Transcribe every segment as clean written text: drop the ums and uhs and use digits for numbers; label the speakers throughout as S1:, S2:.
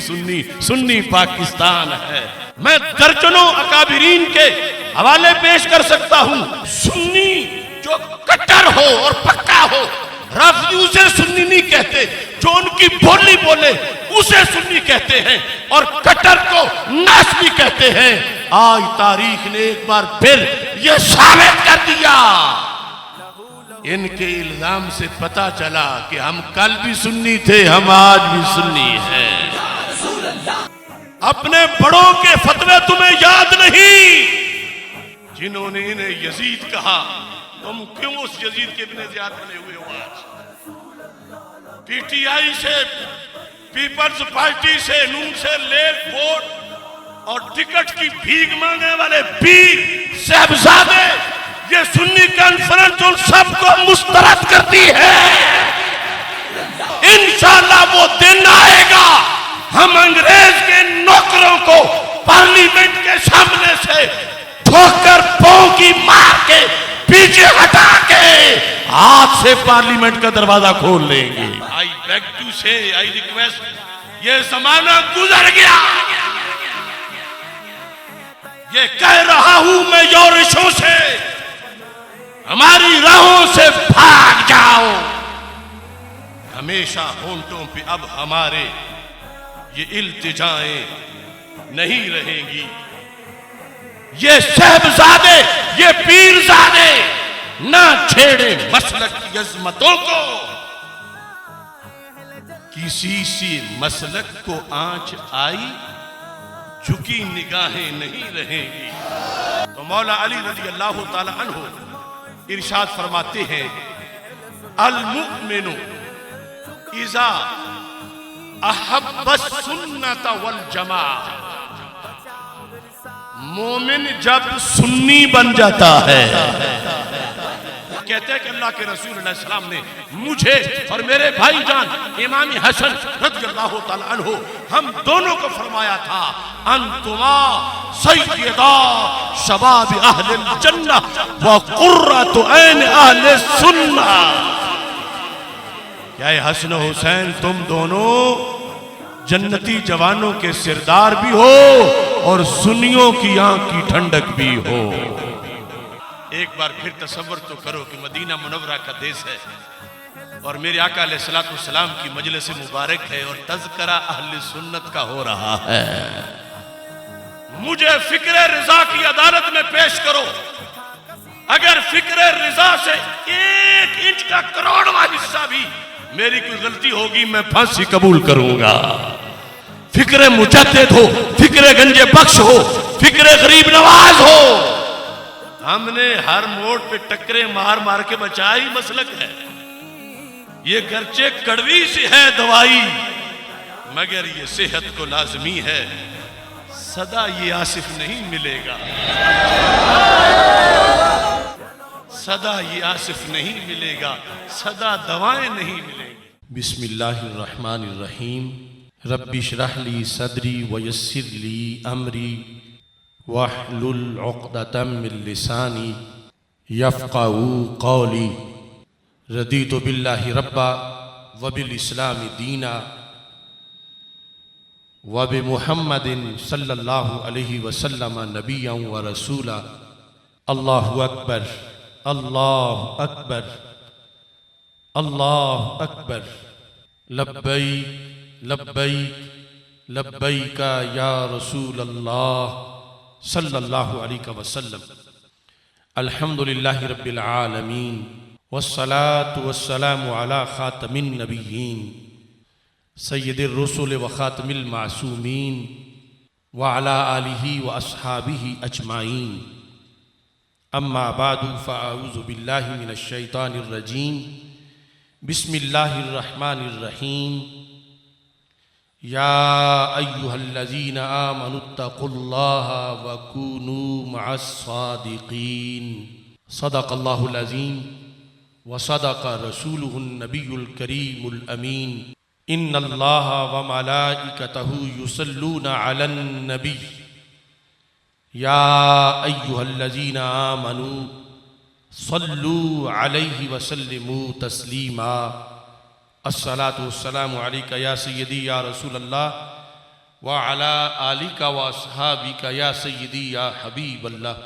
S1: सुन्नी, सुन्नी पाकिस्तान है। मैं दर्जनों अकाबिरीन के हवाले पेश कर सकता हूं। सुन्नी जो कट्टर हो और पक्का हो, रफ़ी उसे सुन्नी नहीं कहते, जो उनकी बोली बोले उसे सुन्नी कहते हैं, और कट्टर को नासबी कहते हैं। आज तारीख ने एक बार फिर यह साबित कर दिया। इनके इल्जाम से पता चला कि हम कल भी सुन्नी थे, हम आज भी सुन्नी हैं। अपने बड़ों के फतवे तुम्हें याद नहीं, जिन्होंने इन्हें यजीद कहा। तुम क्यों उस यजीद के बिने ज़ियाद बने हुए हो? आज पीटीआई से, पीपल्स पार्टी से, नून से लेफ्ट वोट और टिकट की भीख मांगने वाले पीर साहबजादे, ये सुन्नी कॉन्फ्रेंस उन सबको मुस्तरद करती है। इंशाअल्लाह वो दिन आएगा, हम अंग्रेज के नौकरों को पार्लियामेंट के सामने से ठोकर पांव की मार के पीछे हटा के हाथ से पार्लियामेंट का दरवाजा खोल लेंगे। आई बेग टू से, आई रिक्वेस्ट, ये जमाना गुजर गया। ये कह रहा हूं मैं योरिशों से, हमारी राहों से भाग जाओ। हमेशा होंठों पे अब हमारे ये इल्तिजाएं नहीं रहेंगी। ये साहबजादे, ये पीरजादे ना छेड़े मसलक की अजमतों को। किसी सी मसलक को आंच आई, झुकी निगाहें नहीं रहेंगी। तो मौला अली रज़ी अल्लाह ताला अन्हु इरशाद फरमाते हैं, अल मुमिनु इज़ा अहब्ब सुन्नत वल जमाअह। मोमिन जब सुन्नी बन जाता है, कहते हैं कि अल्लाह के रसूल अलैहि सलाम ने मुझे और मेरे भाईजान इमाम हसन रज़ियल्लाहु ताला अन्हु, हम दोनों को फरमाया था, अंतुमा सय्यदा शबाब अहलिल जन्नह व कुर्रतु ऐन अहलिस सुन्नह। क्या हसन हुसैन तुम दोनों जन्नती जवानों के सिरदार भी हो और सुन्नियों की आंख की ठंडक भी हो। एक बार फिर तसव्वुर तो करो कि मदीना मुनव्वरा का देश है और मेरे आका अलैहिस्सलातु वस्सलाम की मजलिस मुबारक है और तज़किरा अहले सुन्नत का हो रहा है। मुझे फिक्र रिजा की अदालत में पेश करो। अगर फिक्र रिजा से 1 इंच का करोड़वां हिस्सा भी मेरी कोई गलती होगी, मैं फांसी कबूल करूंगा। फिक्र मुजद्दिद हो, फिक्र गंजे बख्श हो, फिक्र गरीब नवाज हो, हमने हर मोड़ पे टक्करे मार मार के बचाई मसलक है। ये गर्चे कड़वी सी है दवाई, मगर ये सेहत को लाजमी है। सदा ये आसिफ नहीं मिलेगा, सदा ये आसिफ नहीं मिलेगा, सदा दवाएं नहीं मिलेंगी। बिस्मिल्लाहिर्रहमानिर्रहीम। रब्बि इश्रह ली सदरी व यस्सिर ली अमरी वहलुल उक़दतम मिन लिसानी यफ़क़हू क़ौली। रदीतु बिल्लाहि रब्बा व बिल इस्लामी दीना व बि मुहम्मदिन सल्लल्लाहु अलैहि वसल्लम नबिय्यन व रसूला। अल्लाहु अकबर, अल्लाहु अकबर, अल्लाहु अकबर। लब्बैक लब्बैक लब्बैक या रसूल अल्लाह सल्लल्लाहु अलैहि वसल्लम। अल्हम्दुलिल्लाहि रब्बिल आलमीन वस्सलातु वस्सलामु अला खातमिन नबिय्यीन सय्यिदिर रुसुल व खातमिल मासूमीन व अला आलिहि व अस्हाबिहि अजमाइन। अम्मा बादु फ़अऊज़ु बिल्लाहि मिनश शैतानिर रजीम। बिस्मिल्लाहिर रहमानिर रहीम। या अय्युहल्लज़ीना आमनुत्तक़ुल्लाहा व कूनू मअस्सादिक़ीन। सदक़ल्लाहुल अज़ीम व सदक़ रसूलुहुन नबियुल करीमुल अमीन। इन्नल्लाहा व मलाइकतहु युसल्लूना अलन नबी। या अय्युहल्लज़ीना आमनू सल्लू अलैहि व सल्लिमू तस्लीमा। अस्सलातु वस्सलामु अलैका या सय्यदी या रसूल अल्लाह व अला आलिका व अस्हाबिका या सय्यदी या हबीब अल्लाह।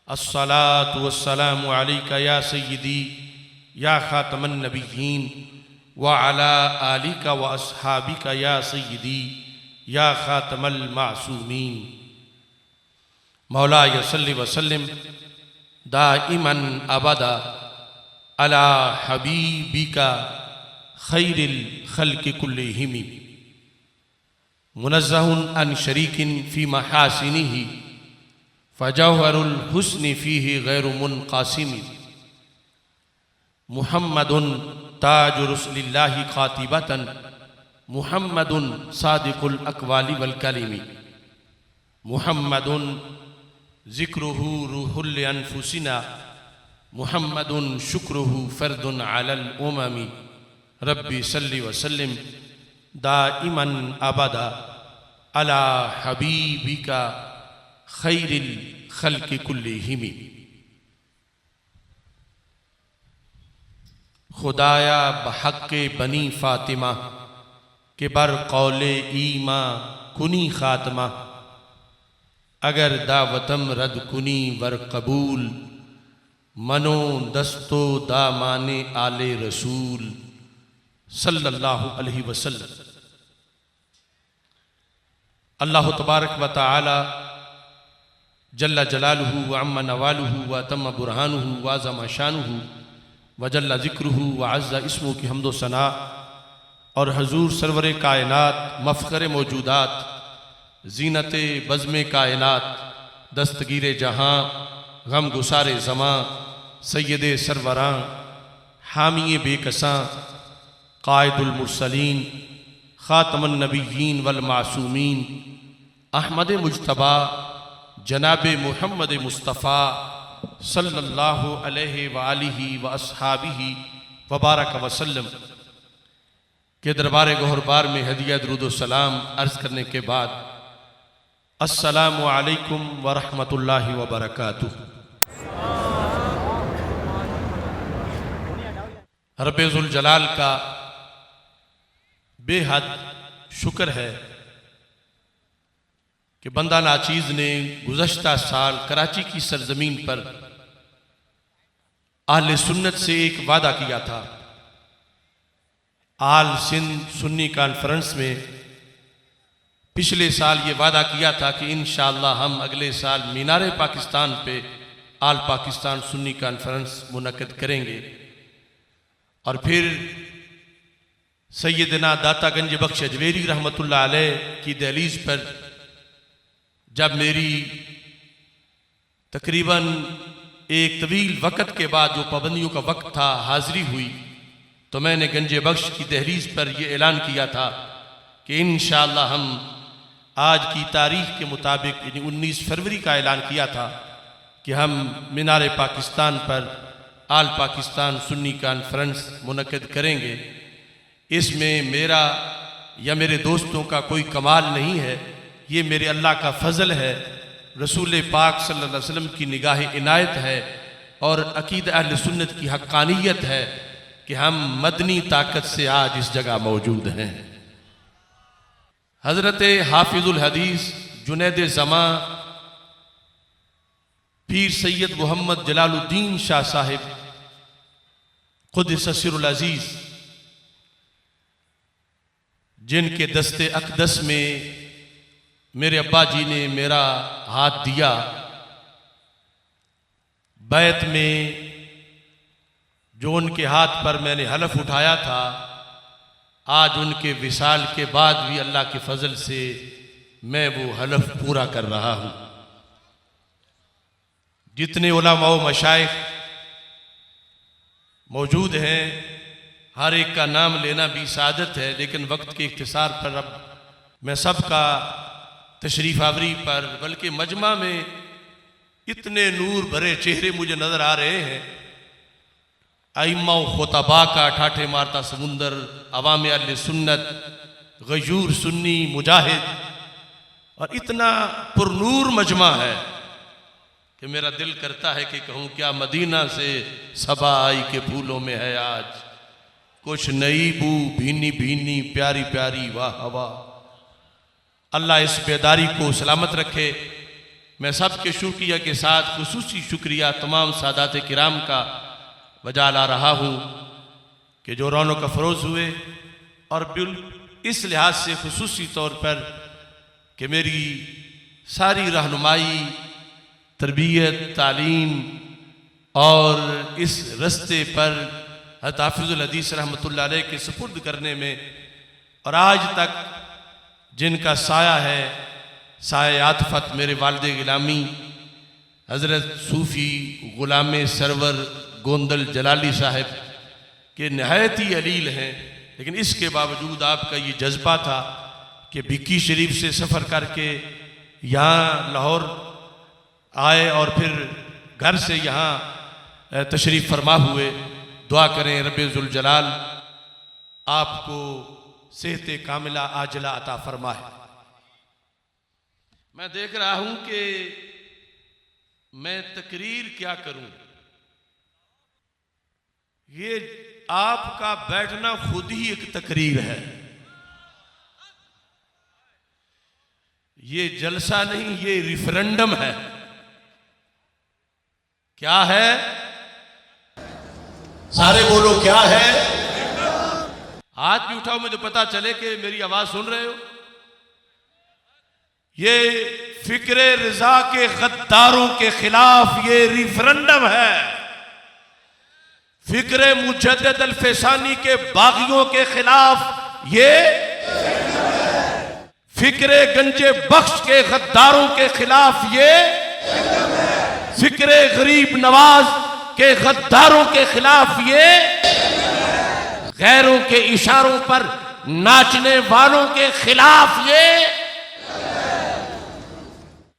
S1: अस्सलातु वस्सलामु अलैका या सय्यदी या खातमन नबिय्यीन व अला आलिका व अस्हाबिका या सय्यदी या खातमल मासूमीन। मौला सल्लि व सल्लिम दाइमन अबदा अला हबीबिका खैरिल खल्क़ि कुल्लिहिम मुनज़्ज़हुन अन शरीकिन फ़ी महासिनिही फ़जौहरुल हुस्नि फ़ीहि गैरु मुनक़ासिम। मुहम्मदुन ताजु रसूलिल्लाहि ख़ातिबतन मुहम्मदुन सादिकुल अक़वालि वल कलिमी। मुहम्मदुन ज़िक्रुहु रूहुल अनफुसिना मुहम्मदुन शुक्रुहु फ़र्दुन अलल उममी। रब्बी सल्लि व सल्लिम दाइमन अबदा अला हबीबिका खैरिल खल्क़ि कुल्लिहिम। खुदाया बहक़्क़े बनी फ़ातिमा के बर कौले ईमा कुनी ख़ात्मा। अगर दावतम रद कुनी वर कबूल मनो दस्तो दामाने आले रसूल सल्लल्लाहु अलैहि वसल्लम। अल्लाह तबारक व तआला जल्ला जलालुहु व अम्मा नवालुहु व तम्मा बुरहानुहु व अज़्ज़मा शानुहु व जल्ला ज़िक्रुहु व अज़्ज़ा इस्मुहु की हम्दो सना और हजूर सरवर कायनात मफ़ख़र मौजूदात ज़ीनत बज़्म कायनात दस्तगीर जहाँ गम गुसारे ज़मां सैयद सरवरां हामी बेकसां क़ाइदुल मुरसलीन ख़ातमुन नबिय्यीन वल मासूमीन अहमद मुज्तबा जनाब मुहम्मद मुस्तफ़ा सल्लल्लाहु अलैहि व आलिहि व अस्हाबिहि व बारक वसल्लम के दरबार गौहरबार में हदिया दुरूद सलाम अर्ज़ करने के बाद अस्सलामु अलैकुम व रहमतुल्लाहि व बरकातुहू। रब्बे ज़ुल जलाल का बेहद शुक्र है कि बंदा नाचीज़ ने गुज़श्ता साल कराची की सरजमीन पर आले सुन्नत से एक वादा किया था। आल सिंध सुन्नी कॉन्फ्रेंस में पिछले साल ये वादा किया था कि इंशाअल्लाह हम अगले साल मीनारे पाकिस्तान पे आल पाकिस्तान सुन्नी कॉन्फ्रेंस मुनक़िद करेंगे। और फिर सैयदना दाता गंज बख्श अजमेरी रहमतुल्लाह अलैह की दहलीज पर जब मेरी तकरीबन एक तवील वक़्त के बाद जो पाबंदियों का वक्त था हाज़िरी हुई, तो मैंने गंज बख्श की दहलीज पर यह ऐलान किया था कि इंशाअल्लाह हम आज की तारीख के मुताबिक यानी 19 फरवरी का ऐलान किया था कि हम मीनार पाकिस्तान पर आल पाकिस्तान सुन्नी कॉन्फ्रेंस मुनक़िद करेंगे। इसमें मेरा या मेरे दोस्तों का कोई कमाल नहीं है, ये मेरे अल्लाह का फ़ज़ल है, रसूल पाक सल्लल्लाहु अलैहि वसल्लम की निगाह इनायत है और अक़ीदा अहले सुन्नत की हक़ानियत है कि हम मदनी ताकत से आज इस जगह मौजूद हैं। हज़रत हाफिज़ुल हदीस जुनैद ज़मां पीर सैयद मोहम्मद जलालुद्दीन शाह साहिब क़ुद्दस सिर्रुल अज़ीज़, जिनके दस्ते अक़दस में मेरे अब्बा जी ने मेरा हाथ दिया, बैत में जो उनके हाथ पर मैंने हलफ उठाया था, आज उनके विसाल के बाद भी अल्लाह के फजल से मैं वो हलफ पूरा कर रहा हूँ। जितने उलमा व मशाइख मौजूद हैं, हर एक का नाम लेना भी सादत है, लेकिन वक्त के इख्तिसार पर अब मैं सबका तशरीफ़ आवरी पर, बल्कि मजमा में इतने नूर भरे चेहरे मुझे नज़र आ रहे हैं। आइम्मा खुतबा का ठाठे मारता समुंदर, अवाम अहले सुन्नत, गयूर सुन्नी मुजाहिद, और इतना पुरनूर मजमा है कि मेरा दिल करता है कि कहूँ क्या मदीना से सबा आई के फूलों में है आज कुछ नई बू, भीनी भीनी प्यारी प्यारी वाह हवा। अल्लाह इस बेदारी को सलामत रखे। मैं सबके शुक्रिया के साथ खुसूसी शुक्रिया तमाम सादात किराम का बजा ला रहा हूँ कि जो रौनक अफरोज़ हुए, और इस लिहाज से खुसूसी तौर पर कि मेरी सारी रहनुमाई, तरबियत, तालीम और इस रस्ते पर हज़रत हाफ़िज़ुल हदीस रहमतुल्लाह अलैह के सुपुर्द करने में, और आज तक जिनका साया है साए आतफत मेरे वालिद गिलामी हज़रत सूफ़ी ग़ुलाम सरवर गोंदल जलाली साहब के नहायत ही अलील हैं, लेकिन इसके बावजूद आपका ये जज्बा था कि भिक्की शरीफ से सफ़र करके यहाँ लाहौर आए और फिर घर से यहाँ तशरीफ़ फरमा हुए। दुआ करें रब्बे ज़ुल जलाल आपको सेहत कामिला आजला अता फरमाए। मैं देख रहा हूँ कि मैं तकरीर क्या करूँ, ये आपका बैठना खुद ही एक तकरीर है। ये जलसा नहीं, ये रिफरेंडम है। क्या है? सारे बोलो क्या है? हाथ भी उठाओ मुझे पता चले कि मेरी आवाज सुन रहे हो। ये फिक्रे रिजा के गद्दारों के खिलाफ ये रिफरेंडम है। फिक्रे मुजद्दिद अल-फैसानी के बागियों के खिलाफ ये, फिक्रे गंजे बख्श के गद्दारों के खिलाफ ये, फिक्रे गरीब नवाज के गद्दारों के खिलाफ ये, गैरों के इशारों पर नाचने वालों के खिलाफ ये।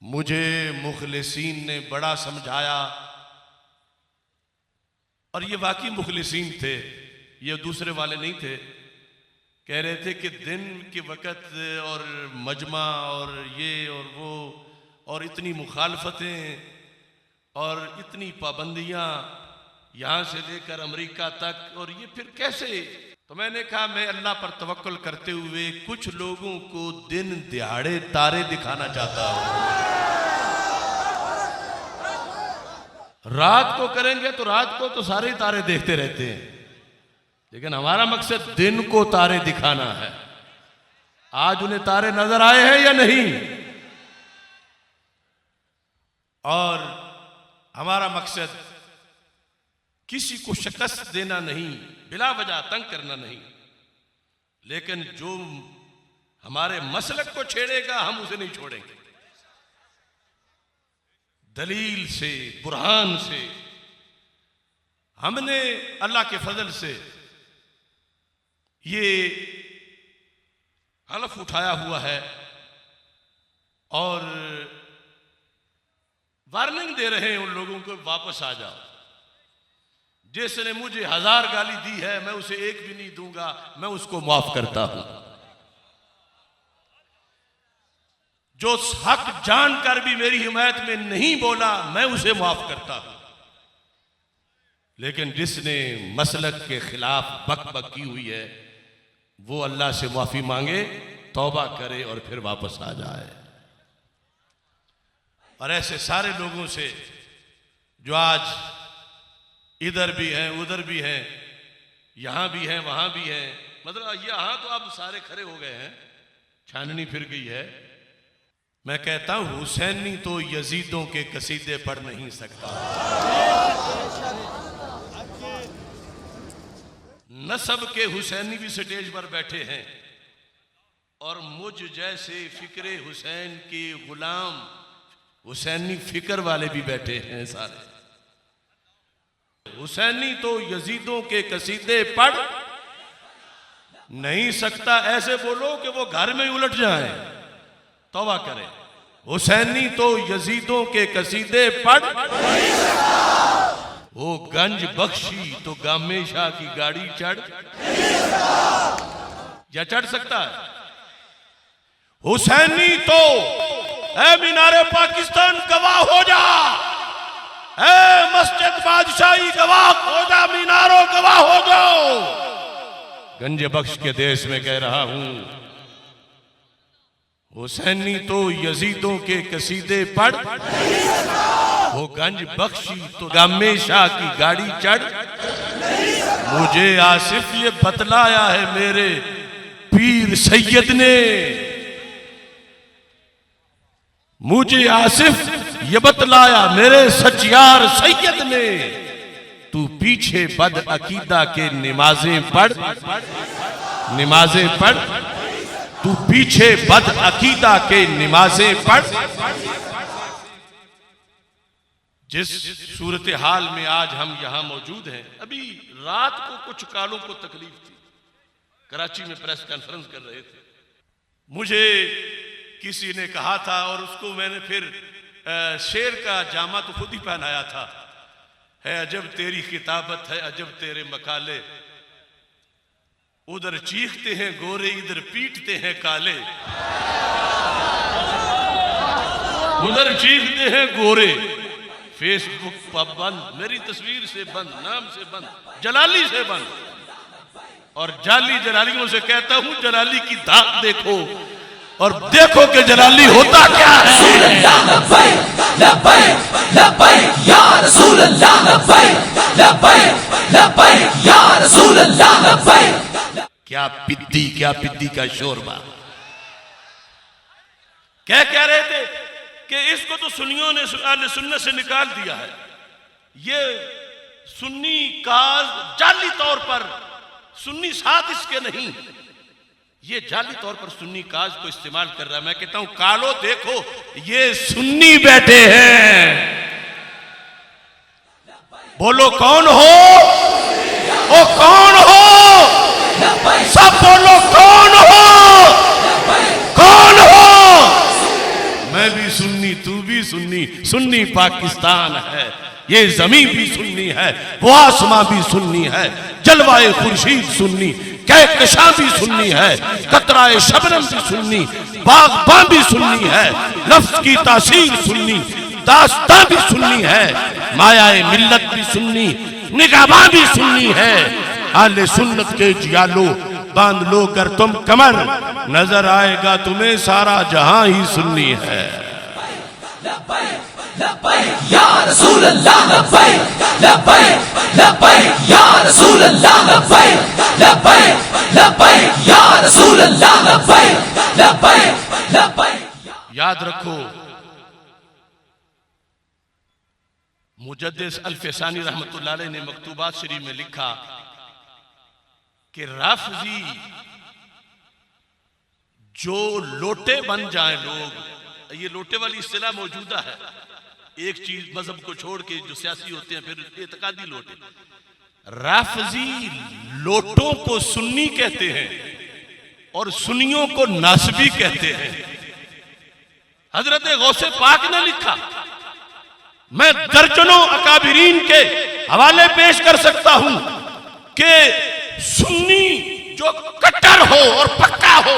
S1: मुझे मुखलिसीन ने बड़ा समझाया, और ये वाकई मुखलिसीन थे, ये दूसरे वाले नहीं थे। कह रहे थे कि दिन के वक़्त और मजमा और ये और वो और इतनी मुखालफतें और इतनी पाबंदियां यहाँ से लेकर अमेरिका तक, और ये फिर कैसे? तो मैंने कहा मैं अल्लाह पर तवक्कुल करते हुए कुछ लोगों को दिन दिहाड़े तारे दिखाना चाहता हूँ। रात को करेंगे तो रात को तो सारे तारे देखते रहते हैं, लेकिन हमारा मकसद दिन को तारे दिखाना है। आज उन्हें तारे नजर आए हैं या नहीं? और हमारा मकसद किसी को शिकस्त देना नहीं, बिला वजह तंग करना नहीं, लेकिन जो हमारे मसलक को छेड़ेगा हम उसे नहीं छोड़ेंगे। दलील से, बुरहान से हमने अल्लाह के फजल से ये हलफ उठाया हुआ है और वार्निंग दे रहे हैं उन लोगों को, वापस आ जाओ। जिसने मुझे 1000 गाली दी है मैं उसे एक भी नहीं दूंगा, मैं उसको माफ करता हूं। जो हक जानकर भी मेरी हिमायत में नहीं बोला मैं उसे माफ करता हूं, लेकिन जिसने मसलक के खिलाफ बक बक की हुई है वो अल्लाह से माफी मांगे, तौबा करे और फिर वापस आ जाए। और ऐसे सारे लोगों से जो आज इधर भी हैं, उधर भी हैं, यहां भी हैं, वहां भी हैं, मतलब यहां तो अब सारे खड़े हो गए हैं, छाननी फिर गई है। मैं कहता हूं हुसैनी तो यजीदों के कसीदे पढ़ नहीं सकता। नसब के हुसैनी भी स्टेज पर बैठे हैं और मुझ जैसे फिक्रे हुसैन के गुलाम हुसैनी फिक्र वाले भी बैठे हैं सारे। हुसैनी तो यजीदों के कसीदे पढ़ नहीं सकता। ऐसे बोलो कि वो घर में उलट जाए, तौबा करें। हुसैनी तो यजीदों के कसीदे पढ़, वो गंज बख्शी तो गामे शाह की गाड़ी चढ़ या चढ़ सकता है? हुसैनी तो ऐ मीनारे पाकिस्तान गवाह हो जा, ऐ मस्जिद बादशाही गवाह हो जा, मीनारों गवाह हो जाओ। गंज बख्श के देश में कह रहा हूं, हुसैनी तो यजीदों के कसीदे पढ़, वो गंज बख्शी तो गामे शाह की गाड़ी चढ़। मुझे आसिफ ये बतलाया है मेरे पीर सैयद ने, मुझे आसिफ ये बतलाया मेरे सचियार सैयद ने, तू पीछे बद अकीदा के नमाजें पढ़, नमाजें पढ़, तू पीछे बद अकीदा के नमाजें पढ़। जिस सूरत हाल में आज हम यहां मौजूद हैं, अभी रात को कुछ कालों को तकलीफ थी, कराची में प्रेस कॉन्फ्रेंस कर रहे थे, मुझे किसी ने कहा था और उसको मैंने फिर शेर का जामा तो खुद ही पहनाया था, है अजब तेरी किताबत है अजब तेरे मकाले, उधर चीखते हैं गोरे इधर पीटते हैं काले, उधर चीखते हैं गोरे, फेसबुक पर बंद, मेरी तस्वीर से बंद, नाम से बंद, जलाली से बंद, और जाली जलालियों से कहता हूं जलाली की धाक देखो और देखो कि जलाली होता क्या है। क्या पिद्दी का शोरबा। क्या कह रहे थे कि इसको तो सुन्नियों ने अहले सुन्नत से निकाल दिया है, ये सुन्नी काज जाली तौर पर, सुन्नी साथ इसके नहीं, ये जाली तौर पर सुन्नी काज को इस्तेमाल कर रहा है। मैं कहता हूं कालो देखो ये सुन्नी बैठे हैं, बोलो कौन हो, ओ कौन हो, सब बोलो कौन हो, कौन हो। मैं भी सुन्नी तू भी सुन्नी, सुन्नी पाकिस्तान है, ये जमीन भी सुन्नी है, वो आसमां भी सुन्नी है, जलवाए खुर्शीद सुन्नी, कहकशां भी सुन्नी है, कतराए शबनम भी सुन्नी, बागबां भी सुन्नी है, लफ्ज की तासीर सुन्नी, दास्तां भी सुन्नी है, मायाए मिल्लत भी सुन्नी, निगाहबां भी सुन्नी है। आले सुन्नत के जियालो बांध लो कर तुम कमर, नजर आएगा तुम्हें सारा जहां ही सुन्नी है।
S2: या रसूल अल्लाह लब्बैक लब्बैक लब्बैक या रसूल अल्लाह लब्बैक लब्बैक लब्बैक या रसूल अल्लाह लब्बैक लब्बैक लब्बैक।
S1: याद रखो मुजद्दिद अल-फसानी रहमतुल्लाह अलैह ने मकतूबात शरीफ में लिखा कि राफजी जो लोटे बन जाए लोग, ये लोटे वाली इस्तिलाह मौजूदा है, एक चीज मजहब को छोड़ के जो सियासी होते हैं फिर इत्तेकादी लोटे, राफजी लोटों को सुन्नी कहते हैं और सुन्नियों को नासबी कहते हैं। हजरत गौसे पाक ने लिखा, मैं दर्जनों अकाबिरीन के हवाले पेश कर सकता हूं कि सुन्नी जो कट्टर हो और पक्का हो,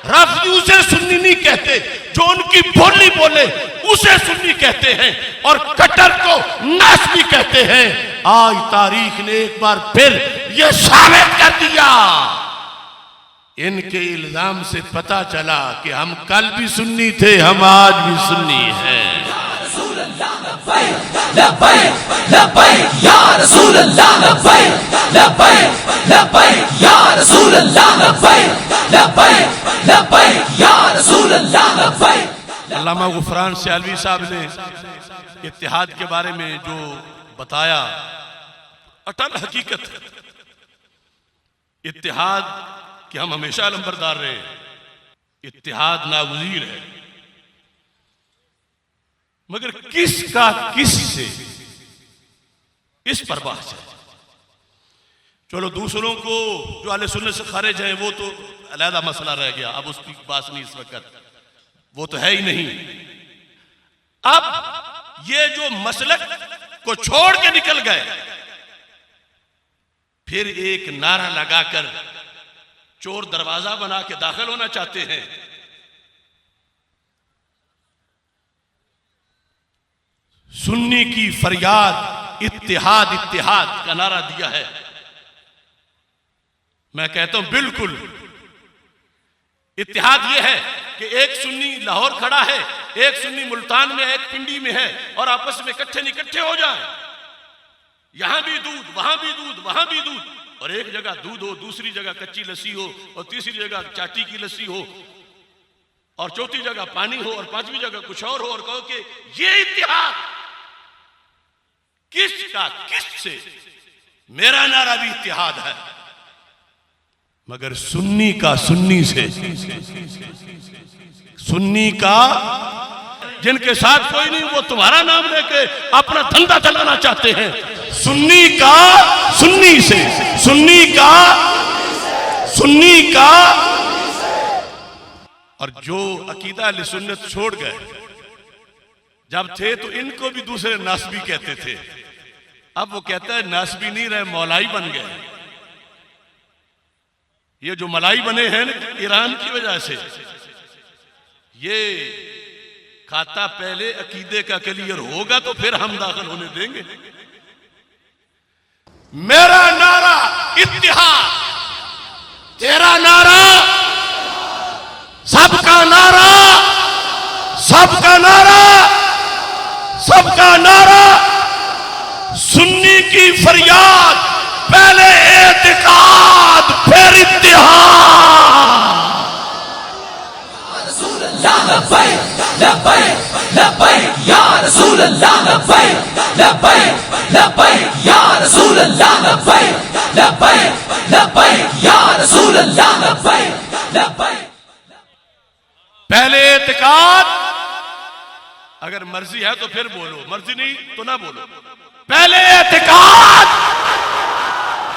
S1: राफजी उसे सुन्नी नहीं कहते, जो उनकी बोली बोले उसे सुन्नी कहते हैं और कट्टर को नासबी कहते हैं। आज तारीख ने एक बार फिर यह साबित कर दिया, इनके इल्जाम से पता चला कि हम कल भी सुन्नी थे, हम आज भी सुन्नी हैं।
S2: लब्बैक लब्बैक या रसूल अल्लाह लब्बैक लब्बैक लब्बैक या रसूल अल्लाह लब्बैक लब्बैक लब्बैक या रसूल अल्लाह लब्बैक।
S1: अल्लामा गुफरान सियालवी साहब ने इत्तिहाद के बारे में जो बताया अटल हकीकत है, इत्तिहाद कि हम हमेशा लंबरदार रहे, इत्तिहाद नागुज़ीर है, मगर किसका किस से इस पर बहस है। चलो दूसरों को जो अहले सुन्नत से खारिज है वो तो अलहदा मसला रह गया, अब उसकी बात नहीं इस वक्त, वो तो है ही नहीं। अब ये जो मसलक को छोड़ के निकल गए, फिर एक नारा लगाकर चोर दरवाजा बना के दाखिल होना चाहते हैं। सुन्नी की फरियाद इत्तिहाद इत्तिहाद का नारा दिया है। मैं कहता हूं बिल्कुल इत्तिहाद यह है कि एक सुन्नी लाहौर खड़ा है, एक सुन्नी मुल्तान में, एक पिंडी में है, और आपस में इकट्ठे निकट्ठे हो जाए। यहां भी दूध, वहां भी दूध, वहां भी दूध, और एक जगह दूध हो, दूसरी जगह कच्ची लस्सी हो, और तीसरी जगह चाटी की लस्सी हो, और चौथी जगह पानी हो, और पांचवी जगह कुछ और हो, और कहो कि ये इत्तेहाद किसका किससे? मेरा नारा भी इत्तेहाद है, मगर सुन्नी का सुन्नी से, सुन्नी का जिनके साथ कोई नहीं, वो तुम्हारा नाम लेके अपना धंधा चलाना चाहते हैं। सुन्नी का सुन्नी से, सुन्नी का सुन्नी का। और जो अकीदा अहले सुन्नत छोड़ गए जब थे, तो इनको भी दूसरे नासबी कहते थे। अब वो कहता है नासबी नहीं रहे, मौलाई बन गए। ये जो मलाई बने हैं ईरान की वजह से, ये खाता पहले अकीदे का क्लियर होगा तो फिर हम दाखिल होने देंगे। मेरा नारा इत्तिहाद, तेरा नारा, सबका नारा, सबका नारा, सबका नारा। सुन्नी की फरियाद, पहले एतिकाद फिर इत्तिहाद।
S2: लब्बैक लब्बैक लब्बैक या रसूल अल्लाह, लब्बैक लब्बैक लब्बैक या रसूल अल्लाह, लब्बैक लब्बैक लब्बैक या रसूल अल्लाह, लब्बैक लब्बैक।
S1: पहले एतिकाद, अगर मर्जी है तो फिर बोलो, मर्जी नहीं तो ना बोलो। पहले एतिकाद,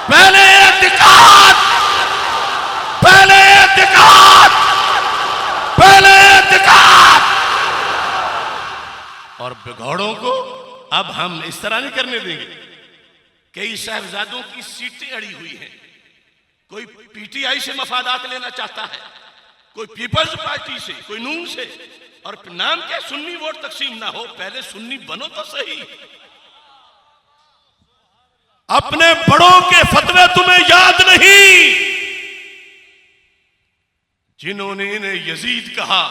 S1: पहले एतिकाद, पहले एतिकाद, पहले एतिकाद। और बिगौड़ों को अब हम इस तरह नहीं करने देंगे। कई साहबजादों की सीटें अड़ी हुई हैं, कोई पीटीआई से मफादात लेना चाहता है, कोई पीपल्स पार्टी से, कोई नून से, और नाम क्या सुन्नी वोट तकसीम ना हो। पहले सुन्नी बनो तो सही। अपने बड़ों के फतवे तुम्हें याद नहीं, जिन्होंने इन्हें यजीद कहा,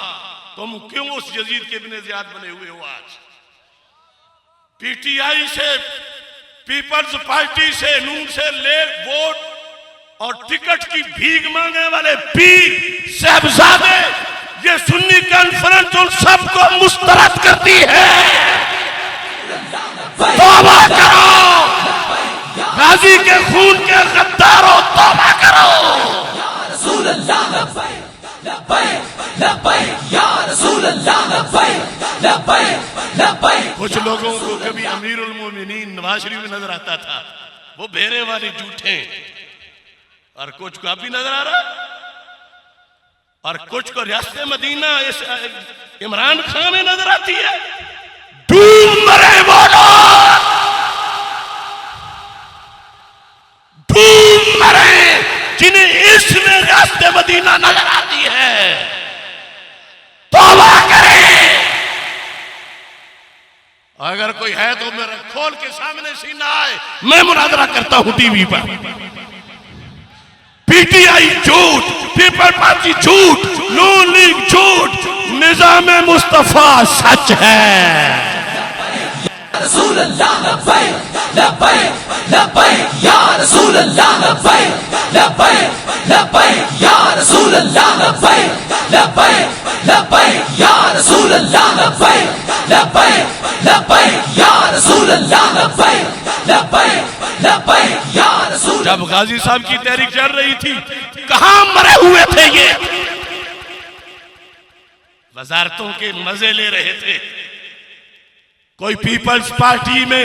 S1: तुम क्यों उस यजीद के बिन ज़ियाद बने हुए हो? आज पीटीआई से, पीपल्स पार्टी से, नून से ले वोट और टिकट की भीख मांगने वाले पीर साहबजादे, ये सुन्नी कॉन्फ्रेंस उन सबको मुस्तरद करती है। तौबा करो, गाजी के खून के गद्दारों, तौबा करो।
S2: रसूल अल्लाह, लब्बैक लब्बैक या रसूल अल्लाह, लब्बैक लब्बैक लब्बैक।
S1: कुछ लोगों को कभी अमीरुल मोमिनीन नवाज शरीफ में नजर आता था, वो बेरे वाले झूठे, और कुछ को अब भी नजर आ रहा, और कुछ को रियासत मदीना इस इमरान खान में नजर आती है। डूब मरे वो लोग, डूब मरे जिन्हें इसमें रियासत मदीना नजर आती है। तौबा करें। अगर कोई है तो मेरा खोल के सामने सीना आए, मैं मुनाजरा करता हूं टीवी पर। पीटीआई झूठ, पीपल पार्टी झूठ, नून लीग झूठ, निजाम मुस्तफा सच है।
S2: रसूल अल्लाह, लब्बैक लब्बैक लब्बैक या रसूल अल्लाह, लब्बैक लब्बैक लब्बैक या रसूल अल्लाह, लब्बैक लब्बैक लब्बैक या रसूल अल्लाह, लब्बैक लब्बैक लब्बैक या रसूल अल्लाह, लब्बैक लब्बैक लब्बैक या रसूल।
S1: जब गाजी साहब की तहरीक चल रही थी, कहां मरे हुए थे ये? वजारतों के मजे ले रहे थे। कोई पीपल्स पार्टी में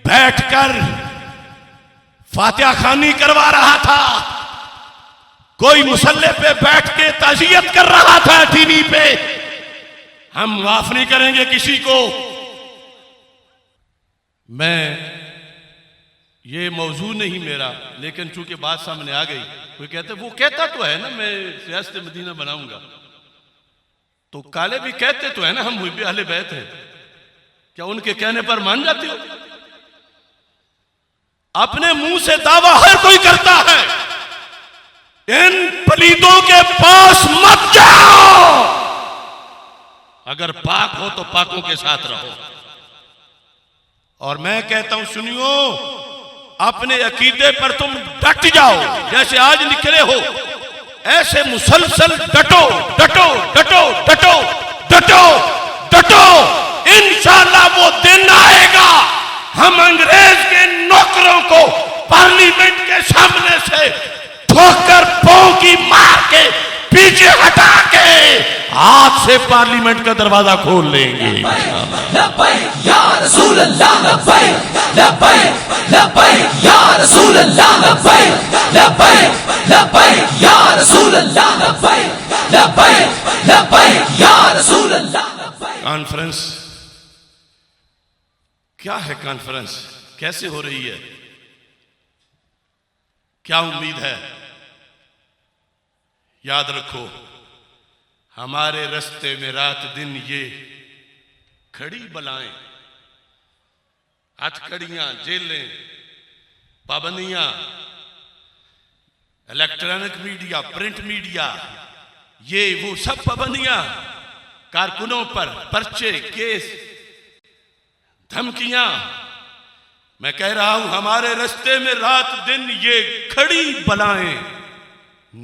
S1: बैठकर फातिहा खानी करवा रहा था, कोई मुसल्ले पे बैठ के ताज़ियत कर रहा था टीवी पे। हम माफ नहीं करेंगे किसी को। मैं ये मौजू नहीं मेरा, लेकिन चूंकि बात सामने आ गई, कोई कहते, वो कहता तो है ना मैं सियासत मदीना बनाऊंगा, तो काले भी कहते तो है ना हम मुहिब्बे अहले बैत हैं, क्या उनके कहने पर मान जाते हो? अपने मुंह से दावा हर कोई करता है, इन पलीदों के पास मत जाओ। अगर पाक हो तो पाकों के साथ रहो। और मैं कहता हूं सुनियो, अपने अकीदे पर तुम डट जाओ। जैसे आज निकले हो ऐसे मुसलसल डटो डटो डटो डटो डटो डटो। इंशाअल्लाह वो दिन आएगा हम अंग्रेज के नौकरों को पार्लियामेंट के सामने से ठोकर पांव की मार के पीछे हटा के हाथ से पार्लियामेंट का दरवाजा खोल लेंगे।
S2: लब्बैक या रसूल अल्लाह, लब्बैक लब्बैक लब्बैक या रसूल अल्लाह, लब्बैक लब्बैक लब्बैक या रसूल अल्लाह, लब्बैक लब्बैक लब्बैक या रसूल अल्लाह, लब्बैक।
S1: कॉन्फ्रेंस क्या है? कॉन्फ्रेंस कैसे हो रही है? क्या उम्मीद है? याद रखो, हमारे रास्ते में रात दिन ये खड़ी बलाएं, हथकड़ियां, जेलें, पाबंदियां, इलेक्ट्रॉनिक मीडिया, प्रिंट मीडिया, ये वो सब पाबंदियां, कारकुनों पर पर्चे, केस, धमकियां। मैं कह रहा हूं हमारे रास्ते में रात दिन ये खड़ी बलाएं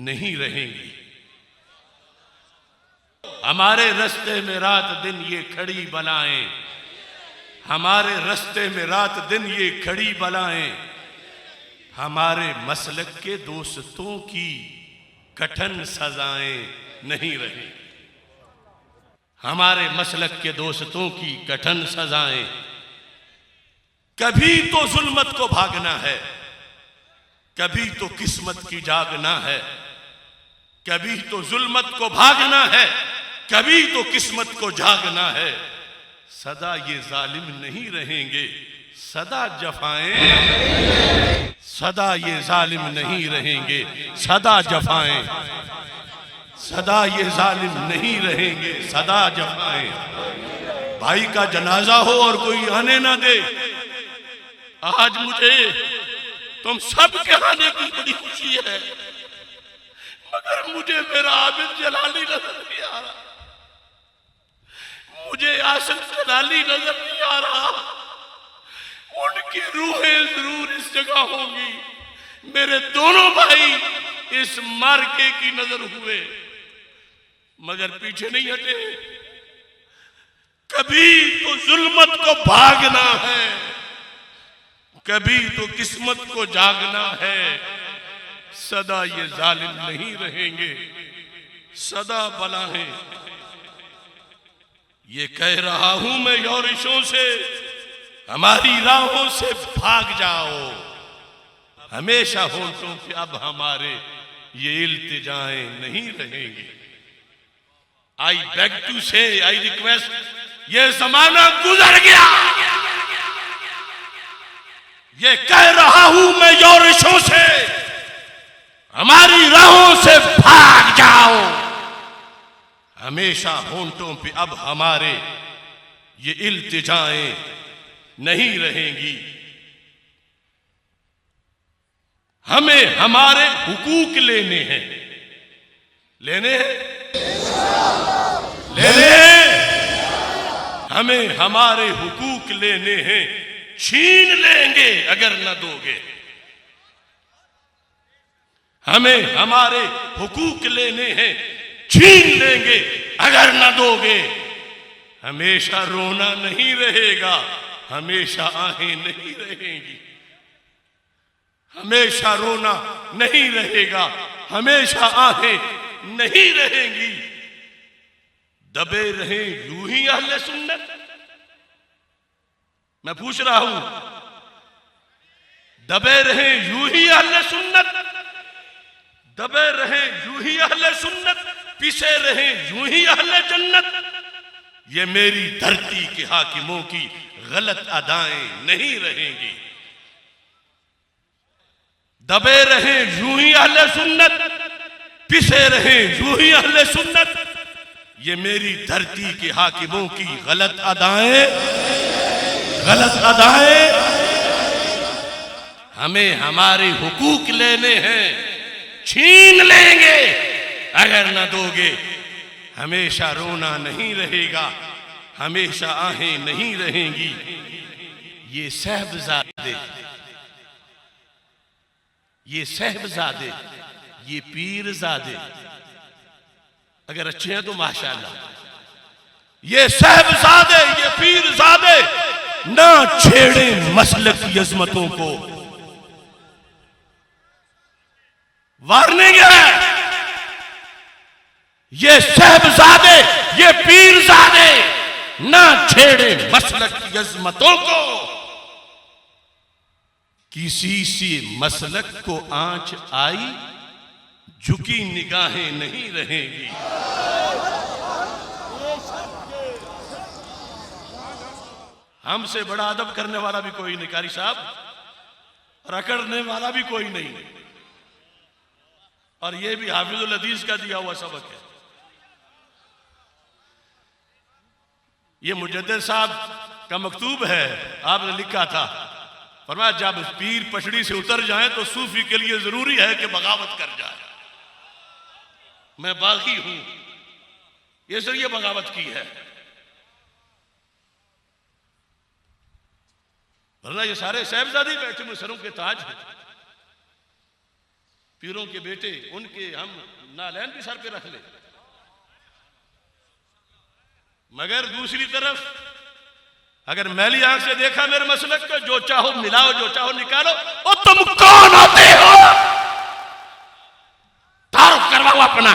S1: नहीं रहेंगी। हमारे रास्ते में रात दिन ये खड़ी बलाएं, हमारे रास्ते में रात दिन ये खड़ी बलाएं हमारे मसलक के दोस्तों की कठिन सजाएं नहीं रहेंगी। हमारे मसलक के दोस्तों की कठिन सजाएं। कभी तो जुल्मत को भागना है, कभी तो किस्मत की जागना है, कभी तो जुल्मत को भागना है, कभी तो किस्मत को जागना है। सदा ये जालिम नहीं रहेंगे, सदा जफाएं, सदा ये जालिम नहीं रहेंगे, सदा जफाएं, सदा ये जालिम नहीं रहेंगे, सदा जफाएं। भाई का जनाजा हो और कोई आने ना दे। आज मुझे तुम सब के आने की बड़ी खुशी है, मगर मुझे मेरा आबिद जलाली नजर नहीं आ रहा, मुझे आसिफ जलाली नजर नहीं आ रहा। उनकी रूहें जरूर इस जगह होंगी। मेरे दोनों भाई इस मार्के की नजर हुए मगर पीछे नहीं हटे। कभी तो जुल्मत को भागना है, कभी तो किस्मत को जागना है। सदा ये जालिम नहीं रहेंगे, सदा बलाएं। ये कह रहा हूं मैं यौरिशों से, हमारी राहों से भाग जाओ। हमेशा होंठों पे अब हमारे ये इल्तिजाएं नहीं रहेंगी। आई बेग टू से, आई रिक्वेस्ट, ये जमाना गुजर गया। ये कह रहा हूं मैं यौरिशों से, हमारी राहों से भाग जाओ। हमेशा होंठों पे अब हमारे ये इल्तिजाएं नहीं रहेंगी। हमें हमारे हुकूक लेने हैं, लेने हैं, लेने हैं। हमें हमारे हुकूक लेने हैं, छीन लेंगे अगर न दोगे। हमें हमारे हुकूक लेने हैं, छीन लेंगे अगर न दोगे। हमेशा रोना नहीं रहेगा, हमेशा आहें नहीं रहेंगी। हमेशा रोना नहीं रहेगा, हमेशा आहें नहीं रहेंगी। दबे रहे यूं ही अहले सुन्नत। मैं पूछ रहा हूं, दबे रहे यूं ही अहले सुन्नत, दबे रहे यूं ही अहले सुन्नत, पिसे रहे यूं ही अहले जन्नत। ये मेरी धरती के हाकिमों की गलत अदाएं नहीं रहेंगी। दबे रहे यूं ही अहले सुन्नत, पिसे रहे यूं ही अहले सुन्नत। ये मेरी धरती के हाकिमों की गलत अदाएं, गलत अदाएं। हमें हमारे हुकूक लेने हैं, छीन लेंगे। अगर न दोगे हमेशा रोना नहीं रहेगा, हमेशा आहें नहीं रहेंगी। ये साहबजादे, ये साहबजादे, ये पीरजादे अगर अच्छे हैं तो माशाअल्लाह। ये साहबजादे, ये पीरजादे ना छेड़े मसलक की अजमतों को। वार्निंग है, ये साहबजादे, ये पीरजादे ना छेड़े मसलक की अजमतों को। किसी से मसलक को आंच आई, झुकी निगाहें नहीं रहेंगी। हमसे बड़ा अदब करने वाला भी कोई नहीं कारी साहब, रगड़ने वाला भी कोई नहीं। और यह भी हाफिजुल हदीस का दिया हुआ सबक है। ये मुजद्दिद साहब का मकतूब है, आपने लिखा था, फरमाया जब पीर पछड़ी से उतर जाए तो सूफी के लिए जरूरी है कि बगावत कर जाए। मैं बागी हूं, ये जरिए बगावत की है, वरना ये सारे साहबजादे बैठे हुए सरों के ताज हैं, पीरों के बेटे, उनके हम नालैन भी सर पे रख ले। मगर दूसरी तरफ अगर मैली आंख से देखा मेरे मसलक को, जो चाहो मिलाओ, जो चाहो निकालो, और तुम कौन होते हो? तारुफ करवाओ अपना,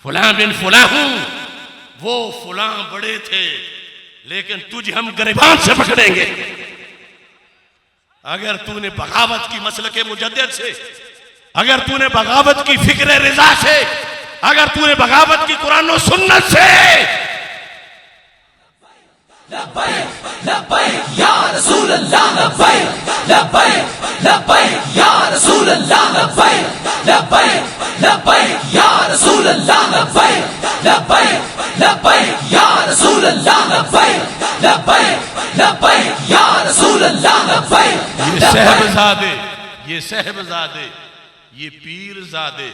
S1: फुला बिन फुला हूं, वो फुला बड़े थे, लेकिन तुझे हम गिरबान से पकड़ेंगे। अगर तूने बगावत की मसलक मुजद्दिद से, अगर तूने बगावत की फिक्र रिजा से, अगर तूने बगावत की कुरान और सुन्नत से,
S2: लब्बैक लब्बैक या रसूल अल्लाह, लब्बैक लब्बैक लब्बैक या रसूल अल्लाह, लब्बैक लब्बैक लब्बैक या रसूल अल्लाह, लब्बैक लब्बैक लब्बैक या रसूल अल्लाह, लब्बैक लब्बैक लब्बैक या रसूल अल्लाह, लब्बैक।
S1: ये साहबजादे, ये साहबजादे, ये पीरजादे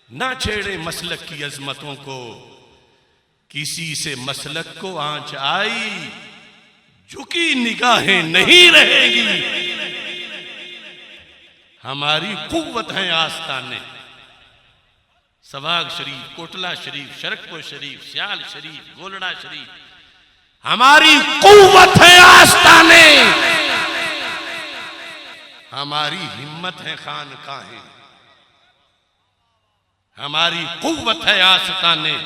S1: ना छेड़े मसलक की अजमतों को। किसी से मसलक को आंच आई, झुकी निगाहें नहीं रहेगी। हमारी कुव्वत है आस्ताने, सवाग शरीफ, कोटला शरीफ, शरकपुर शरीफ, सियाल शरीफ, गोलड़ा शरीफ, हमारी कुव्वत है आस्ताने, हमारी हिम्मत है खानकाहें, हमारी कुव्वत है आस्ताने,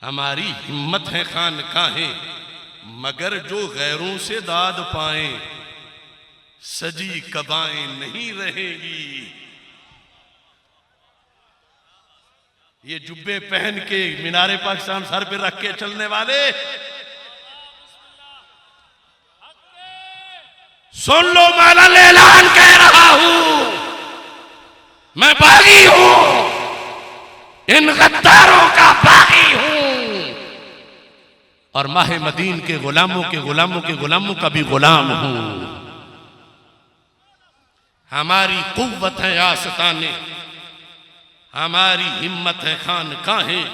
S1: हमारी हिम्मत है खानकाहें। मगर जो गैरों से दाद पाए, सजी कबाएं नहीं रहेगी। ये जुब्बे पहन के मीनारे पाकिस्तान सर पे रख के चलने वाले, सुन लो, मैं ऐलान कह रहा हूं, मैं बागी हूं, इन गद्दारों का बागी हूं, और माह मदीन के गुलामों के गुलामों के गुलामों का भी गुलाम हूं। हमारी कुव्वत है आस्ताने, हमारी हिम्मत है खानकाहें।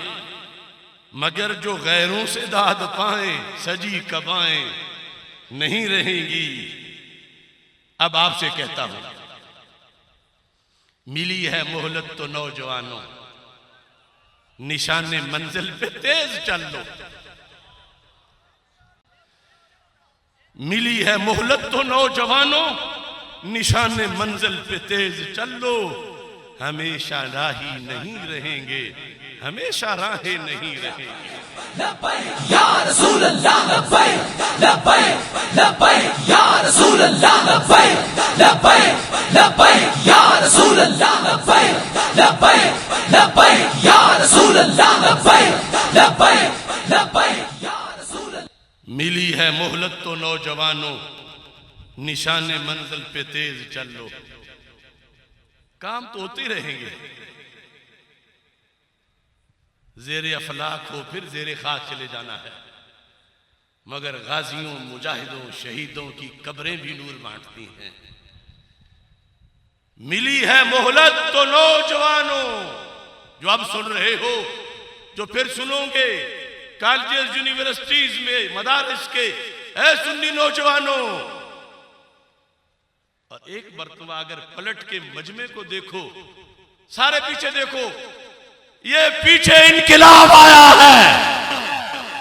S1: मगर जो गैरों से दाद पाए, सजी कबाएं नहीं रहेंगी। अब आपसे कहता हूं, मिली है मोहलत तो नौजवानों, निशाने मंजिल पे तेज चल लो। मिली है मोहलत तो नौजवानों, निशाने मंजिल पे तेज चल लो। हमेशा राही नहीं रहेंगे, हमेशा राहें नहीं रहेंगे।
S2: लब्बैक या रसूल अल्लाह, लब्बैक लब्बैक लब्बैक या रसूल अल्लाह, लब्बैक लब्बैक लब्बैक या रसूल अल्लाह, लब्बैक लब्बैक लब्बैक या रसूल अल्लाह, लब्बैक लब्बैक लब्बैक या रसूल अल्लाह।
S1: मिली है मोहलत तो नौजवानों, निशाने मंजिल पे तेज चल लो। काम तो होते रहेंगे, जेरे अफलाक हो फिर जेरे खाक चले जाना है। मगर गाजियों, मुजाहिदों, शहीदों की कब्रें भी नूर बांटती हैं। मिली है मोहलत तो नौजवानों, जो अब सुन रहे हो, जो फिर सुनोगे कॉलेज यूनिवर्सिटीज में मदारिस के, ऐ सुन्नी नौजवानों। और एक मर्तबा अगर पलट के मजमे को देखो, सारे पीछे देखो, ये पीछे इनकिलाब आया है।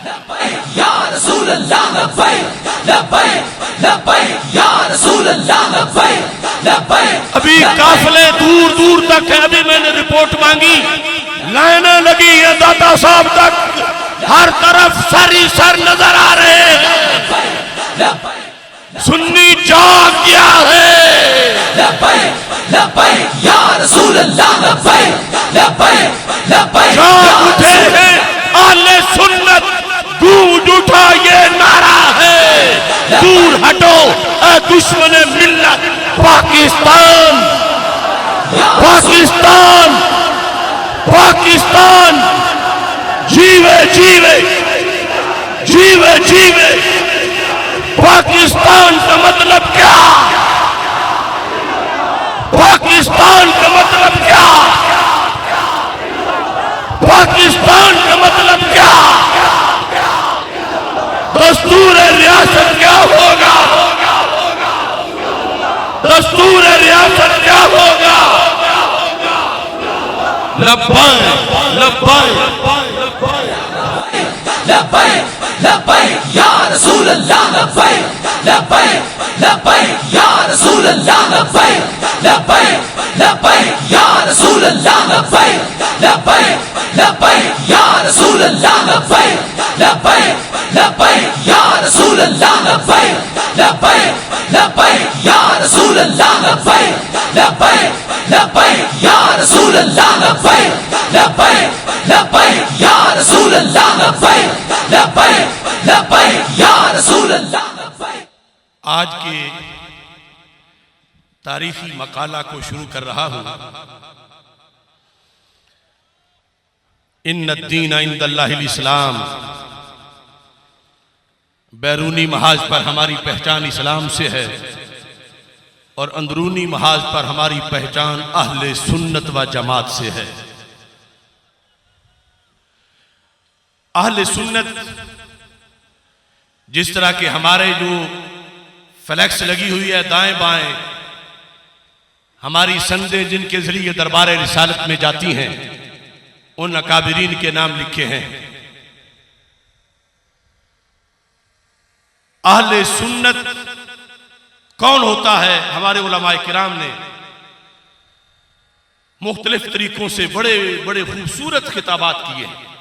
S2: लब्बैक या रसूल अल्लाह, लब्बैक लब्बैक लब्बैक या रसूल अल्लाह, लब्बैक लब्बैक।
S1: अभी काफिले दूर दूर तक है। अभी मैंने रिपोर्ट मांगी, लाइनें लगी है दाता साहब तक, हर तरफ सर ही सर नजर आ रहे हैं। सुन्नी जाग गया है।
S2: लब्बैक लब्बैक या रसूल अल्लाह, लब्बैक लब्बैक लब्बैक।
S1: जाग उठे हैं आले सुन्नत, गूंज उठा ये नारा है, दूर हटो ऐ दुश्मने मिल्लत। पाकिस्तान पाकिस्तान पाकिस्तान जीवे जीवे जीवे जीवे। पाकिस्तान का मतलब क्या? पाकिस्तान का मतलब क्या? पाकिस्तान का मतलब क्या? दस्तूर रियासत क्या होगा? दस्तूर रियासत क्या होगा? लब्बैक लब्बैक
S2: लब्बैक लब्बैक या रसूल अल्लाह, लब्बैक लब्बैक लब्बैक या रसूल अल्लाह, लब्बैक लब्बैक लब्बैक या रसूल अल्लाह, लब्बैक लब्बैक लब्बैक या रसूल अल्लाह, लब्बैक लब्बैक लब्बैक या रसूल अल्लाह, लब्बैक लब्बैक लब्बैक या रसूल अल्लाह, लब्बैक लब्बैक लब्बैक या रसूल अल्लाह, लब्बैक लब्बैक लब्बैक या रसूल अल्लाह, लब्बैक लब्बैक लब्बैक या रसूल अल्लाह, लब्बैक।
S1: आज के तारीखी मकाला को शुरू कर रहा हूं। इन्नद दीन इंदल्लाहिल इस्लाम। बैरूनी महाज पर हमारी पहचान इस्लाम से है और अंदरूनी महाज पर हमारी पहचान अहले सुन्नत व जमात से है। अहले सुन्नत जिस तरह के हमारे जो फ्लैक्स लगी हुई है दाएं बाएं, हमारी संदें जिनके जरिए दरबार रिसालत में जाती हैं, उन अकाबिरीन के नाम लिखे हैं। अहले सुन्नत कौन होता है? हमारे उलमाए किराम ने मुख्तलिफ तरीकों से बड़े बड़े खूबसूरत खिताबात किए हैं।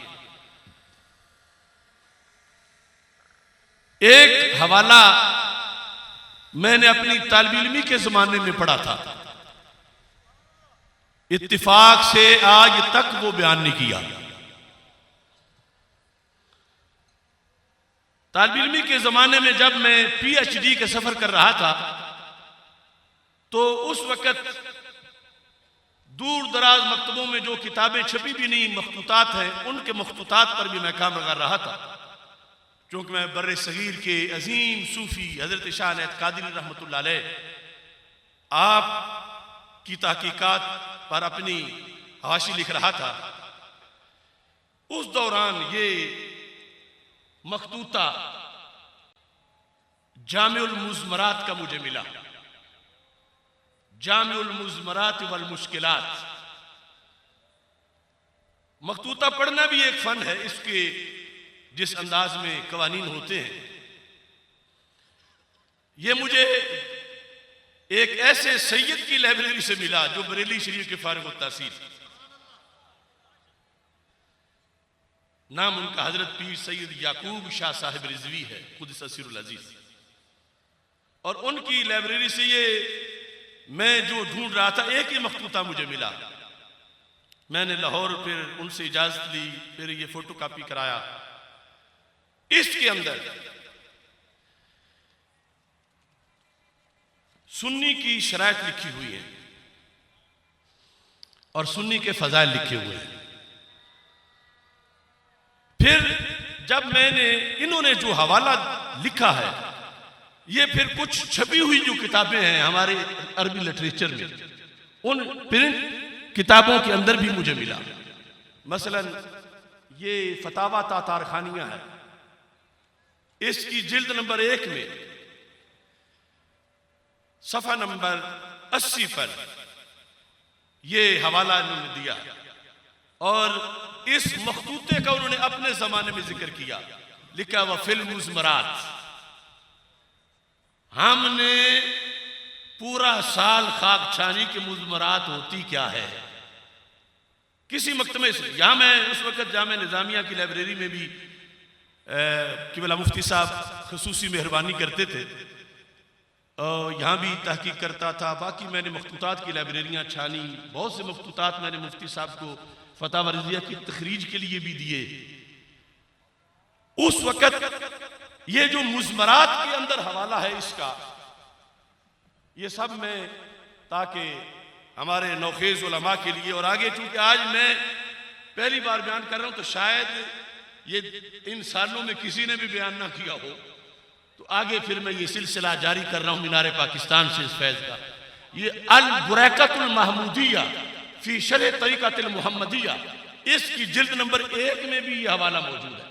S1: एक हवाला मैंने अपनी तालिब इल्मी के जमाने में पढ़ा था, इत्तिफाक से आज तक वो बयान नहीं किया। तालिब इल्मी के जमाने में जब मैं PhD का सफर कर रहा था, तो उस वक्त दूर दराज मकतबों में जो किताबें छपी भी नहीं मखतूतात हैं, उनके मखतूतात पर भी मैं काम लगा रहा था। क्योंकि मैं बर्रे सगीर के अजीम सूफी हजरत शाह अनैत कादरी रहमतुल्लाह अलैह आप की तहकीकात पर अपनी हाशी लिख रहा था। उस दौरान ये मखतूता जामिउल मुज़मरात का मुझे मिला। जामिउल मुज़मरात वल मुश्किलात। मखतूता पढ़ना भी एक फन है, इसके जिस अंदाज में कवानीन होते हैं। ये मुझे एक ऐसे सैयद की लाइब्रेरी से मिला जो बरेली शरीफ के फारिग तहसील, नाम उनका हजरत पीर सैयद याकूब शाह साहिब रिजवी है, खुद ससीरुल अजीज। और उनकी लाइब्रेरी से ये मैं जो ढूंढ रहा था, एक ही मखतूता मुझे मिला। मैंने लाहौर फिर उनसे इजाजत ली, फिर ये फोटो कॉपी कराया। इसके अंदर सुन्नी की शराइत लिखी हुई है और सुन्नी के फजाइल लिखे हुए हैं। फिर जब मैंने इन्होंने जो हवाला लिखा है, ये फिर कुछ छपी हुई जो किताबें हैं हमारे अरबी लिटरेचर में, उन प्रिंट किताबों के अंदर भी मुझे मिला। मसलन ये फतावा तातारखानिया है, इसकी जिल्द नंबर 1 में सफा नंबर 80 पर यह हवाला इन्होंने दिया और इस मखतूते का उन्होंने अपने जमाने में जिक्र किया। लिखा वह फिल्म मुज़मरात, हमने पूरा साल खाक छानी के मुज़मरात होती क्या है। किसी मकतमे से यहां मैं उस वक्त जामे निजामिया की लाइब्रेरी में भी किबला मुफ्ती साहब खसूसी मेहरबानी करते थे, यहाँ भी तहकीक करता था। बाकी मैंने मखतूतात की लाइब्रेरियाँ छानी, बहुत से मखतूतात मैंने मुफ्ती साहब को फतवा रज़िया की तखरीज के लिए भी दिए। उस वक़्त ये जो मुज़मरात के अंदर हवाला है इसका, ये सब मैं ताकि हमारे नौखेज़ उलमा के लिए, और आगे चूंकि आज मैं पहली बार बयान कर रहा हूँ तो शायद ये इन सालों में किसी ने भी बयान ना किया हो, तो आगे फिर मैं ये सिलसिला जारी कर रहा हूं मीनारे पाकिस्तान से इस फैज का। ये अल बुरैकतुल महमूदिया फी शरह तरीक़तुल मुहम्मदिया, इसकी जिल्द नंबर 1 में भी ये हवाला मौजूद है,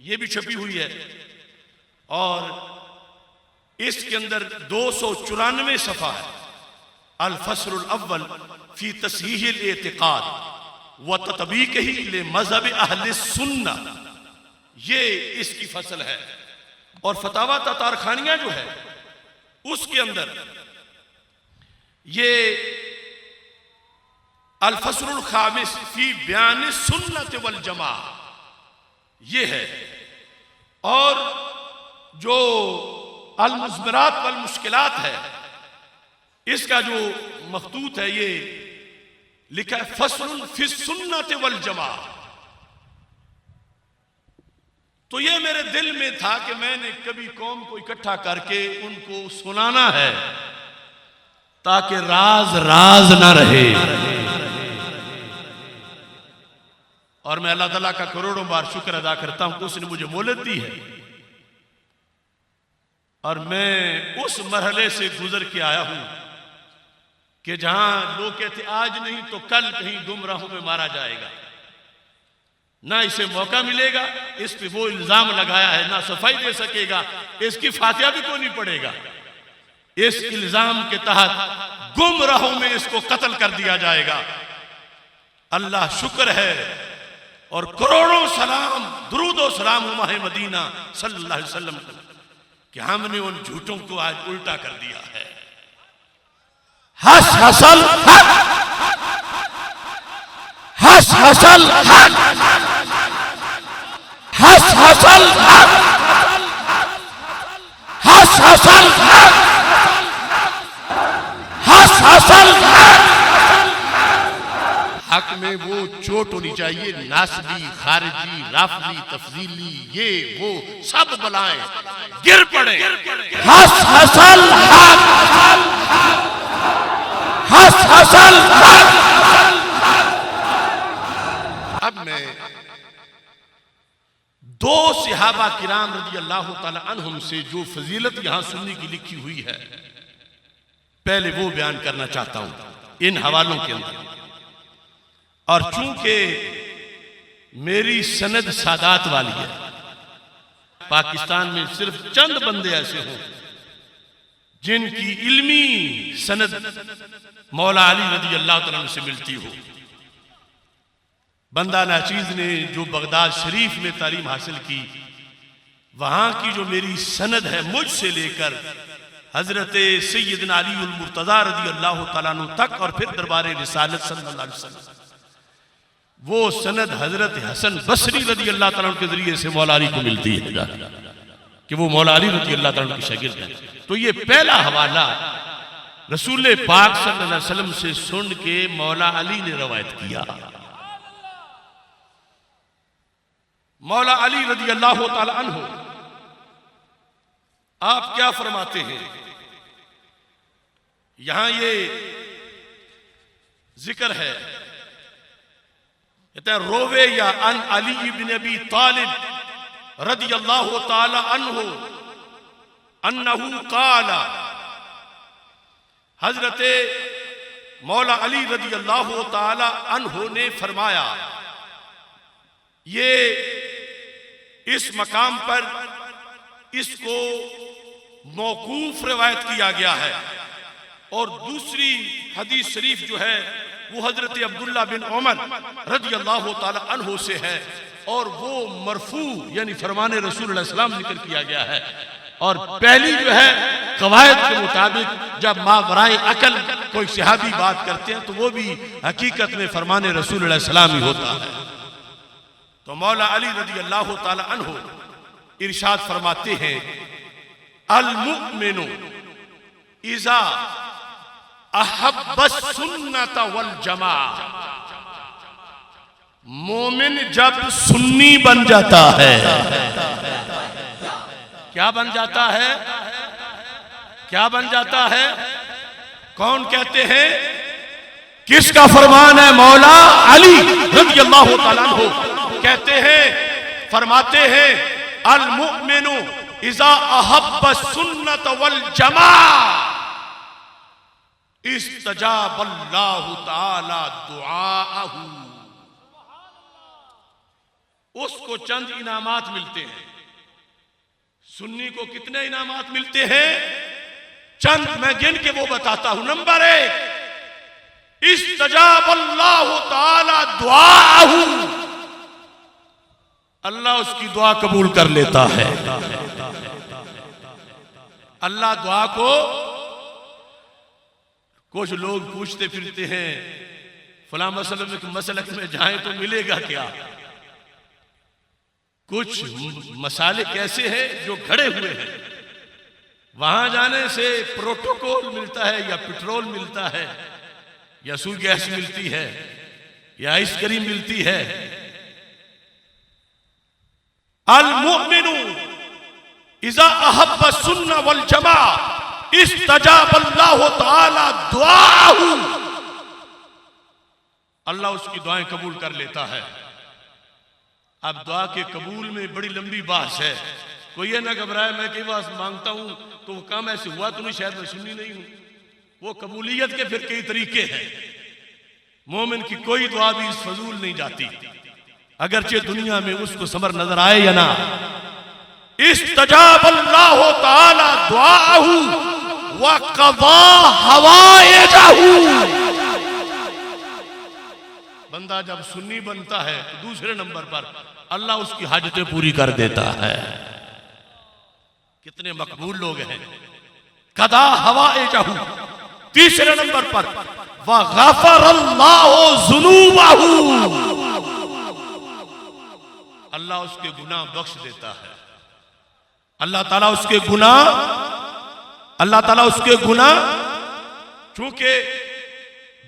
S1: ये भी छपी हुई है। और इसके अंदर 294 सफ़ा है। अल फस्लुल अव्वल फी तस्हीहिल एतिक़ाद व तत्बीक़ही ले मज़हब अहले सुन्ना, ये इसकी फसल है। और फतावा तातारखानिया जो है उसके अंदर ये अल फस्लुल खामिस फी बयान सुन्नत वल जमा, ये है। और जो अल मुज़मरात वल मुश्किलात है, इसका जो मखतूत है ये लिखा है फस्लुन फी सुन्नत वल जमा। तो ये मेरे दिल में था कि मैंने कभी कौम को इकट्ठा करके उनको सुनाना है ताकि राज राज ना रहे। और मैं अल्लाह ताला का करोड़ों बार शुक्र अदा करता हूं कि उसने मुझे मोहलत दी है और मैं उस मरहले से गुजर के आया हूं कि जहां लोग कहते आज नहीं तो कल कहीं गुमराहों में मारा जाएगा, ना इसे मौका मिलेगा, इस पे वो इल्जाम लगाया है, ना सफाई दे सकेगा, इसकी फातिहा भी कोई नहीं पड़ेगा। इस इल्जाम के तहत गुमराहों में इसको कत्ल कर दिया जाएगा। अल्लाह शुक्र है और करोड़ों सलाम दुरूद और सलाम माह मदीना सल्लल्लाहु अलैहि वसल्लम कि हमने उन झूठों को आज उल्टा कर दिया है। हस हसल हक, हस हसल हक, हस हसल हक, हस हसल हक, हस हसल हक। हक में वो चोट होनी चाहिए, नासबी, खारिजी, राफजी, तफजीली, ये वो सब बलाएं गिर पड़े। हस हसल हक, हस हसल हक। अब मैं दो सहाबा किराम रज़ी अल्लाह ताला अन्हुम से जो फजीलत यहां सुनने की लिखी हुई है, पहले वो बयान करना चाहता हूं इन हवालों के अंदर। और चूंकि मेरी सनद सादात वाली है, पाकिस्तान में सिर्फ चंद बंदे ऐसे हों जिनकी इल्मी सनद मौला अली रज़ी अल्लाह तआला से मिलती हो। बंदा नाचीज ने जो बगदाद शरीफ में तालीम हासिल की, वहां की जो मेरी सनद है मुझसे लेकर हजरत सैयदना अली उल मुर्तज़ा रज़ी अल्लाह तआला अन्हु तक और फिर दरबार रिसालत सल्लल्लाहु अलैहि वसल्लम, वो सनद हजरत हसन बसरी रज़ी अल्लाह तआला के जरिए से मौला अली को मिलती है कि वो मौला अली रज़ी अल्लाह तआला के शागिर्द हैं। तो ये पहला हवाला रसूल पाक सल्लल्लाहु अलैहि वसल्लम से सुन के मौला अली ने रवायत किया। मौला अली रज़ी अल्लाह तआला अन्हु आप क्या फरमाते हैं, यहां ये जिक्र है, कहते हैं रोवे या अन अली इब्न अबी तालिब रज़ी अल्लाह तआला अन्हु अन्नहु काला, हजरत मौला अली रज़ी अल्लाह ताला अन्हु ने फरमाया, ये इस मकाम पर इसको मौकूफ रिवायत किया गया है। और दूसरी हदीस शरीफ जो है वो हजरत अब्दुल्ला बिन उमर रज़ी अल्लाह ताला अन्हु से है, और वो मरफू यानी फरमाने रसूल सल्लल्लाहु अलैहि वसल्लम जिक्र किया गया है। और पहली जो है कवायद के मुताबिक जब मावराए अकल कोई सहाबी बात करते हैं तो वो भी हकीकत में फरमाने रसूल सल्लल्लाहु अलैहि वसल्लम ही होता है। तो मौला अली रज़ी अल्लाह ताला अन्हु इरशाद फरमाते हैं, अल मुमिनु इज़ा अहब्बस सुन्नत वल जमा, मोमिन जब सुन्नी बन जाता है, क्या बन जाता है, क्या बन जाता है, कौन कहते हैं, किसका फरमान है, मौला अली रज़ी अल्लाह ताला अन्हु कहते हैं, फरमाते हैं, अल मुमिनु इज़ा अहब्बस सुन्नत वल जमा इस्तजाबल्लाहु ताला दुआअहु। उसको चंद इनामात मिलते हैं। सुन्नी को कितने इनामात मिलते हैं, चंद मैं गिन के वो बताता हूं। नंबर 1, इस्तजाबल्लाहु ताला दुआअहु, अल्लाह उसकी दुआ कबूल कर लेता है। अल्लाह दुआ को, कुछ लोग पूछते फिरते हैं फलां मसलक में जाएं तो मिलेगा क्या। कुछ मसाले कैसे हैं जो घड़े हुए हैं, वहां जाने से प्रोटोकॉल मिलता है या पेट्रोल मिलता है या सू गैस मिलती है या आइसक्रीम मिलती है। अल मुमिनु इज़ा अहब्बा सुन्ना वल जमा इस्तजाबल्लाहु ताला दुआअहु, अल्लाह उसकी दुआएं कबूल कर लेता है। अब दुआ के कबूल में बड़ी लंबी बात है, कोई ये ना घबराए मैं कई बार मांगता हूं तो वो काम ऐसे हुआ तो नहीं, शायद मैं सुन्नी नहीं हूं। वो कबूलियत के फिर कई तरीके हैं। मोमिन की कोई दुआ भी फजूल नहीं जाती, अगरचे दुनिया में उसको समर नजर आए या ना। इस्तजाबल्लाहु ताला दुआअहु व क़ज़ा हवाइजहु, बंदा जब सुन्नी बनता है तो दूसरे नंबर पर अल्लाह उसकी हाजतें पूरी कर देता है। कितने मकबूल लोग हैं। क़ज़ा हवाइजहु तीसरे नंबर पर, व गफ़रल्लाहु ज़ुनूबहु, अल्लाह उसके गुनाह बख्श देता है। अल्लाह ताला उसके गुनाह, चूंकि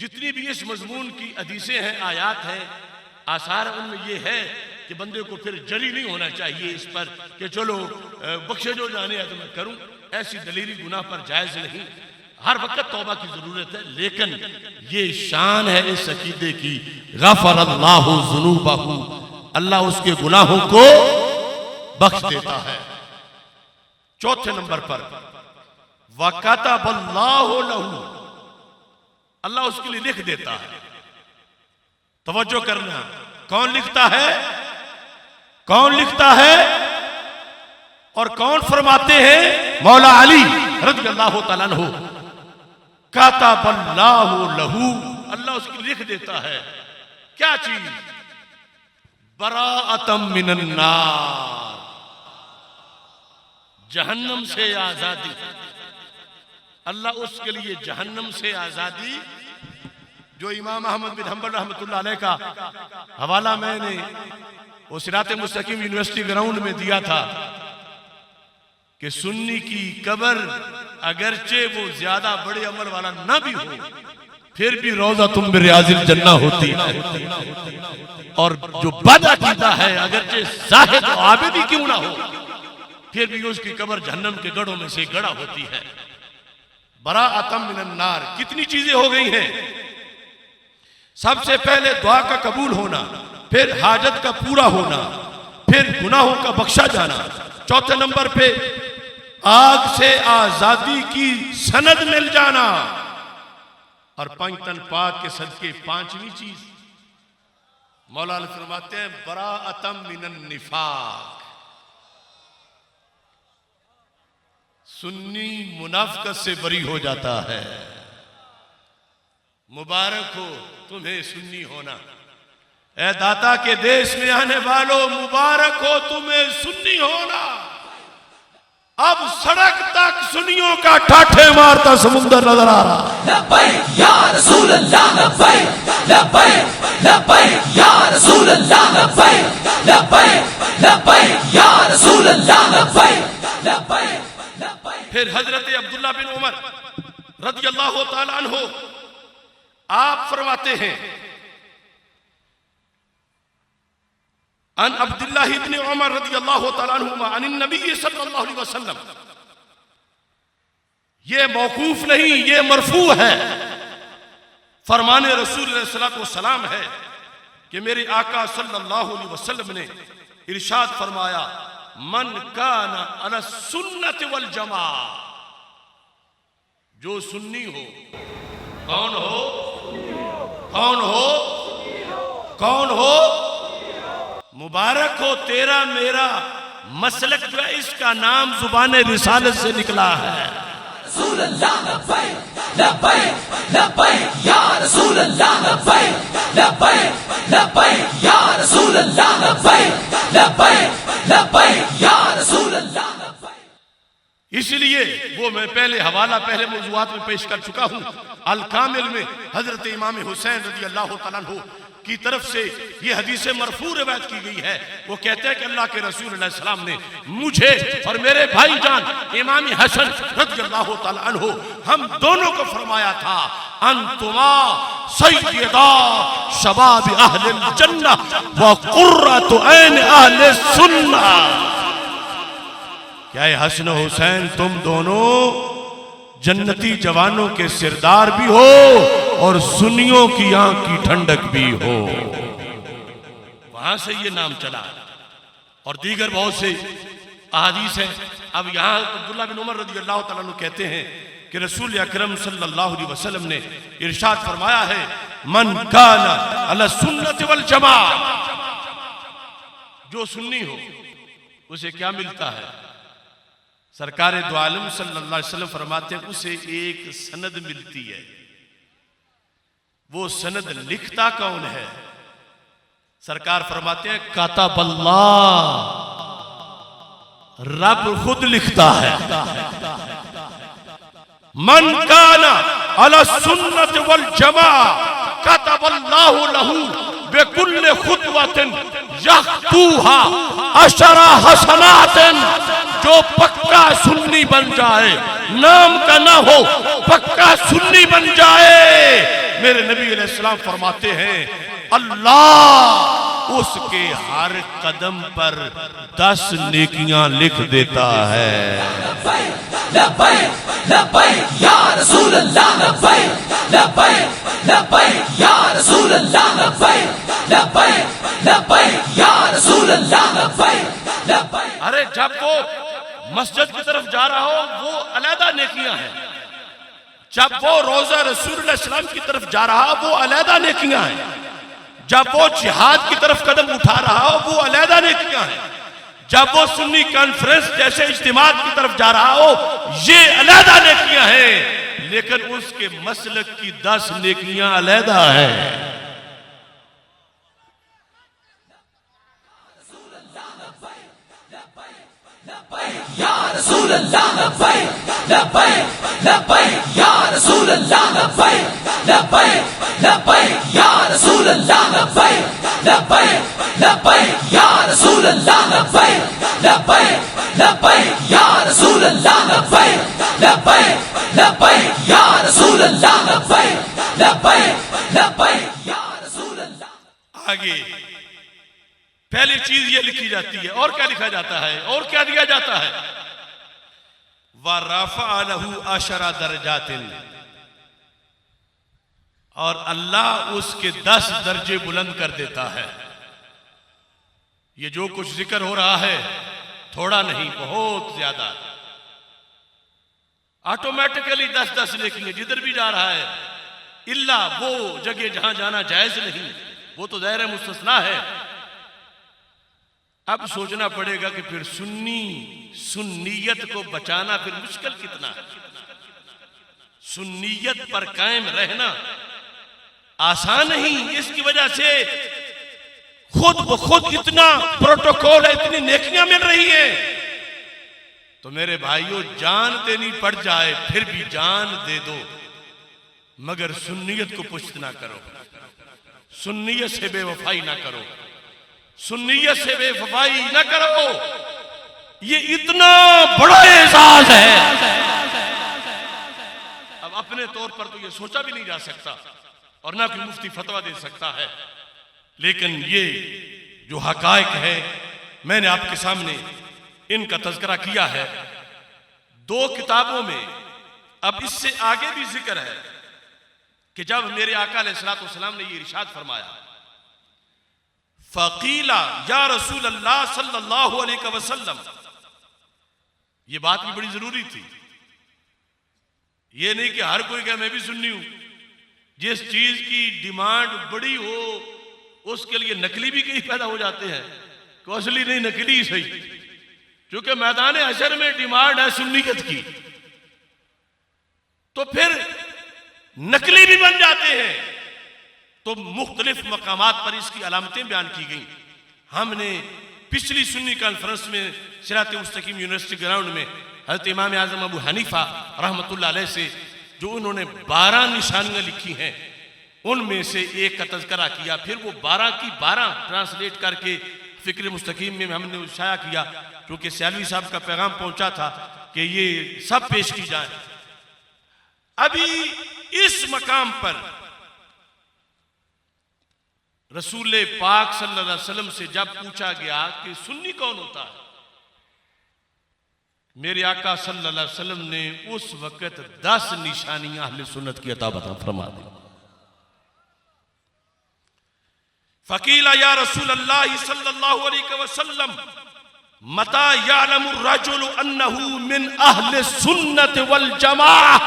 S1: जितनी भी इस मजमून की हदीसें हैं, आयात हैं, आसार उनमें यह है कि बंदे को फिर जरी नहीं होना चाहिए इस पर कि चलो बख्शे जो जाने है तो मैं करूं। ऐसी दलीली गुनाह पर जायज नहीं, हर वक्त तौबा की जरूरत है। लेकिन ये शान है इस अकीदे की, गफ़रल्लाहु ज़ुनूबहु, अल्लाह उसके गुनाहों को बख्श देता है। चौथे नंबर पर, व कतबल्लाहु लहू, अल्लाह उसके लिए लिख देता है। तवज्जो करना, कौन लिखता है, कौन लिखता है और कौन फरमाते हैं, मौला अली रज़ी अल्लाह ताला अन्हु, कतबल्लाहु लहू, अल्लाह उसके लिए लिख देता है। क्या चीज, बराअतम मिनन्नार, जहन्नम से आजादी। अल्लाह उसके लिए जहन्नम से आजादी, जो इमाम अहमद बिन हंबल रहमतुल्लाह अलैह का हवाला मैंने वो सिराते मुस्तकीम यूनिवर्सिटी ग्राउंड में दिया था कि सुन्नी की कब्र अगरचे वो ज्यादा बड़े अमल वाला ना भी हो, फिर भी रोजा तुम रियाजिल जन्ना होती है। और जो बदअकीदा है, अगरचे साहिद आबिदी क्यों ना हो, फिर भी उसकी कब्र जहन्नम के गढ़ों में से गड़ा होती है। बराअतम मिनन्नार, कितनी चीजें हो गई हैं। सबसे पहले दुआ का कबूल होना, फिर हाजत का पूरा होना, फिर गुनाहों का बख्शा जाना। चौथे नंबर पे आग से आजादी की सनद मिल जाना। और पंचतन पाक के सदके पांचवी चीज मौला अली फरमाते हैं बराअतम मिनन निफाक, सुन्नी मुनाफिकत से बरी हो जाता है। मुबारक हो तुम्हें सुन्नी होना। ए दाता के देश में आने वालों, मुबारक हो तुम्हें सुन्नी होना। अब सड़क तक सुन्नियों का ठाठे मारता समुंदर नजर आ रहा।
S2: लब्बैक या रसूल अल्लाह, लब्बैक लब्बैक लब्बैक या रसूल अल्लाह, लब्बैक लब्बैक लब्बैक या रसूल अल्लाह, लब्बैक लब्बैक लब्बैक।
S1: फिर हजरत अब्दुल्लाह बिन उमर रज़ियल्लाहु ताला अन्हु आप फरमाते हैं, अन अब्दुल्लाह इब्न उमर रज़ियल्लाहु ताला अन्हुमा अन नबी सल्लल्लाहु अलैहि वसल्लम, ये मौकूफ नहीं, ये मरफू है। फरमाने रसूल सल्लल्लाहु अलैहि वसल्लम है कि मेरे आका सल्लल्लाहु अलैहि वसल्लम ने इरशाद फरमाया, मन काना अला सुन्नत वल जमा, जो सुन्नी हो। कौन हो? कौन हो? कौन हो? मुबारक हो तेरा मेरा मसलक जो है, इसका नाम जुबान रिसालत से निकला है।
S2: रसूल अल्लाह, लब्बैक लब्बैक लब्बैक या रसूल अल्लाह, लब्बैक लब्बैक लब्बैक या रसूल अल्लाह, लब्बैक लब्बैक लब्बैक या रसूल अल्लाह, लब्बैक।
S1: इसलिए वो मैं पहले हवाला पहले मौज़ूआत में पेश कर चुका हूं। अल कामिल में हजरत इमाम हुसैन रज़ियल्लाहु ताला अन्हु की तरफ से ये हदीस मरफू रिवायत की गई है। वो कहते हैं कि अल्लाह के रसूल अलैहि सलाम ने मुझे और मेरे भाईजान इमाम हसन रज़ियल्लाहु ताला अन्हु हम दोनों को फरमाया था, अंतुमा सय्यदा शबाब अहलिल जन्नह व कुर्रतु ऐन अहलिस सुन्नह। क्या है हसन हुसैन, तुम दोनों जन्नती जवानों के सिरदार भी हो और सुन्नियों की आंख की ठंडक भी हो। वहां से ये नाम चला और दीगर बहुत से अहादीस हैं। अब यहां अब्दुल्लाह बिन उमर रज़ियल्लाहु ताला अन्हु कहते हैं कि रसूल अकरम सल्लल्लाहु अलैहि वसल्लम ने इरशाद फरमाया है, मन काना अला सुन्नत वल जमा, जो सुन्नी हो उसे क्या मिलता है? सरकार दो आलम सल्लल्लाहु अलैहि वसल्लम फरमाते हैं उसे एक सनद मिलती है। वो सनद लिखता कौन है? सरकार फरमाते हैं कातबल्लाह, रब खुद लिखता है। मन काना अला सुन्नत वल जमा कातबल्लाहु लहू बेकुल्ले खुतवतिन यख्तूहा अशरा हसनातिन। जो पक्का सुन्नी बन जाए, नाम का ना हो, पक्का सुन्नी बन जाए, मेरे नबी अलैहिस्सलाम फरमाते हैं अल्लाह उसके हर कदम पर 10 नेकियां लिख देता है।
S2: लब्बैक लब्बैक लब्बैक या रसूल अल्लाह, लब्बैक लब्बैक लब्बैक या रसूल अल्लाह, लब्बैक लब्बैक लब्बैक या रसूल अल्लाह, लब्बैक लब्बैक।
S1: अरे जब वो मस्जिद की तरफ जा रहा हो वो अलहदा नेकियां हैं, जब वो रोजा रसूलुल्लाह सल्लल्लाहु अलैहि वसल्लम की तरफ जा रहा हो वो अलहदा नेकियां हैं, जब वो जिहाद की तरफ कदम उठा रहा हो वो अलहदा नेकियां हैं, जब वो सुन्नी कॉन्फ्रेंस जैसे इज्तिमात की तरफ जा रहा हो ये अलहदा नेकियां हैं। लेकिन उसके मसलक की 10 नेकियां अलहदा है।
S2: या रसूल अल्लाह, लब्बैक लब्बैक लब्बैक या रसूल अल्लाह, लब्बैक लब्बैक लब्बैक या रसूल अल्लाह, लब्बैक लब्बैक लब्बैक या रसूल अल्लाह, लब्बैक लब्बैक लब्बैक या रसूल अल्लाह, लब्बैक लब्बैक लब्बैक या रसूल अल्लाह, लब्बैक लब्बैक लब्बैक या रसूल अल्लाह।
S1: आगे पहली चीज ये लिखी जाती है, और क्या लिखा जाता है और क्या दिया जाता है? व रफ़अ लहू अशरा दरजातिन, और अल्लाह उसके 10 दर्जे बुलंद कर देता है। ये जो कुछ जिक्र हो रहा है थोड़ा नहीं, बहुत ज्यादा। ऑटोमेटिकली 10-10 लिखेंगे जिधर भी जा रहा है इल्ला वो जगह जहां जाना जायज नहीं, वो तो दायरा मुस्तस्ना है। अब सोचना पड़ेगा कि फिर सुन्नियत को बचाना फिर मुश्किल कितना है। सुन्नियत पर कायम रहना आसान नहीं, इसकी वजह से खुद ब खुद इतना प्रोटोकॉल है, इतनी नेकियां मिल रही हैं। तो मेरे भाइयों, जान देनी पड़ जाए फिर भी जान दे दो, मगर सुन्नियत को पुष्ट ना करो, सुन्नियत से बेवफाई ना करो, सुन्नियत से बेवफाई ना करो। ये इतना बड़ा एजाज है, अब अपने तौर पर तो ये सोचा भी नहीं जा सकता और ना कोई मुफ्ती फतवा दे सकता है। लेकिन ये जो हकायक है मैंने आपके सामने इनका तज़किरा किया है 2 किताबों में। अब इससे आगे भी जिक्र है कि जब मेरे आका अलैहिस्सलातु वस्सलाम ने ये इरशाद फरमाया, फ़क़ीला या रसूल अल्लाह सल्लल्लाहु अलैहि वसल्लम, ये बात भी बड़ी जरूरी थी। ये नहीं कि हर कोई कहे मैं भी सुन्नी हूं। जिस चीज की डिमांड बड़ी हो उसके लिए नकली भी कई पैदा हो जाते हैं कि असली नहीं नकली ही सही, क्योंकि मैदान हशर में डिमांड है सुन्नियत की, तो फिर नकली भी बन जाते हैं। तो मुख्तलिफ मकामात पर इसकी अलामतें बयान की गई। हमने पिछली सुन्नी कॉन्फ्रेंस में सिरात मुस्तकीम यूनिवर्सिटी ग्राउंड में हज़रत इमाम आज़म अबू हनीफा रहमतुल्लाह अलैह से जो उन्होंने 12 निशानियां लिखी हैं उनमें से एक का तज़किरा किया। फिर वो 12 की 12 ट्रांसलेट करके फ़िक्र मुस्तकीम में हमने शाया किया, क्योंकि सैलवी साहब का पैगाम पहुंचा था कि ये सब पेश की जाए। अभी इस मकाम पर रसूल पाक सल्लल्लाहु अलैहि वसल्लम से जब पूछा गया कि सुन्नी कौन होता है, मेरे आका सल्लल्लाहु अलैहि वसल्लम ने उस वक्त 10 निशानियां अहले सुन्नत की अता बता फरमा दी। फ़क़ीला या रसूल अल्लाह सल्लल्लाहु अलैहि वसल्लम मता यअलमु रजुलु अन्नहु मिन अहले सुन्नत वल जमाअह।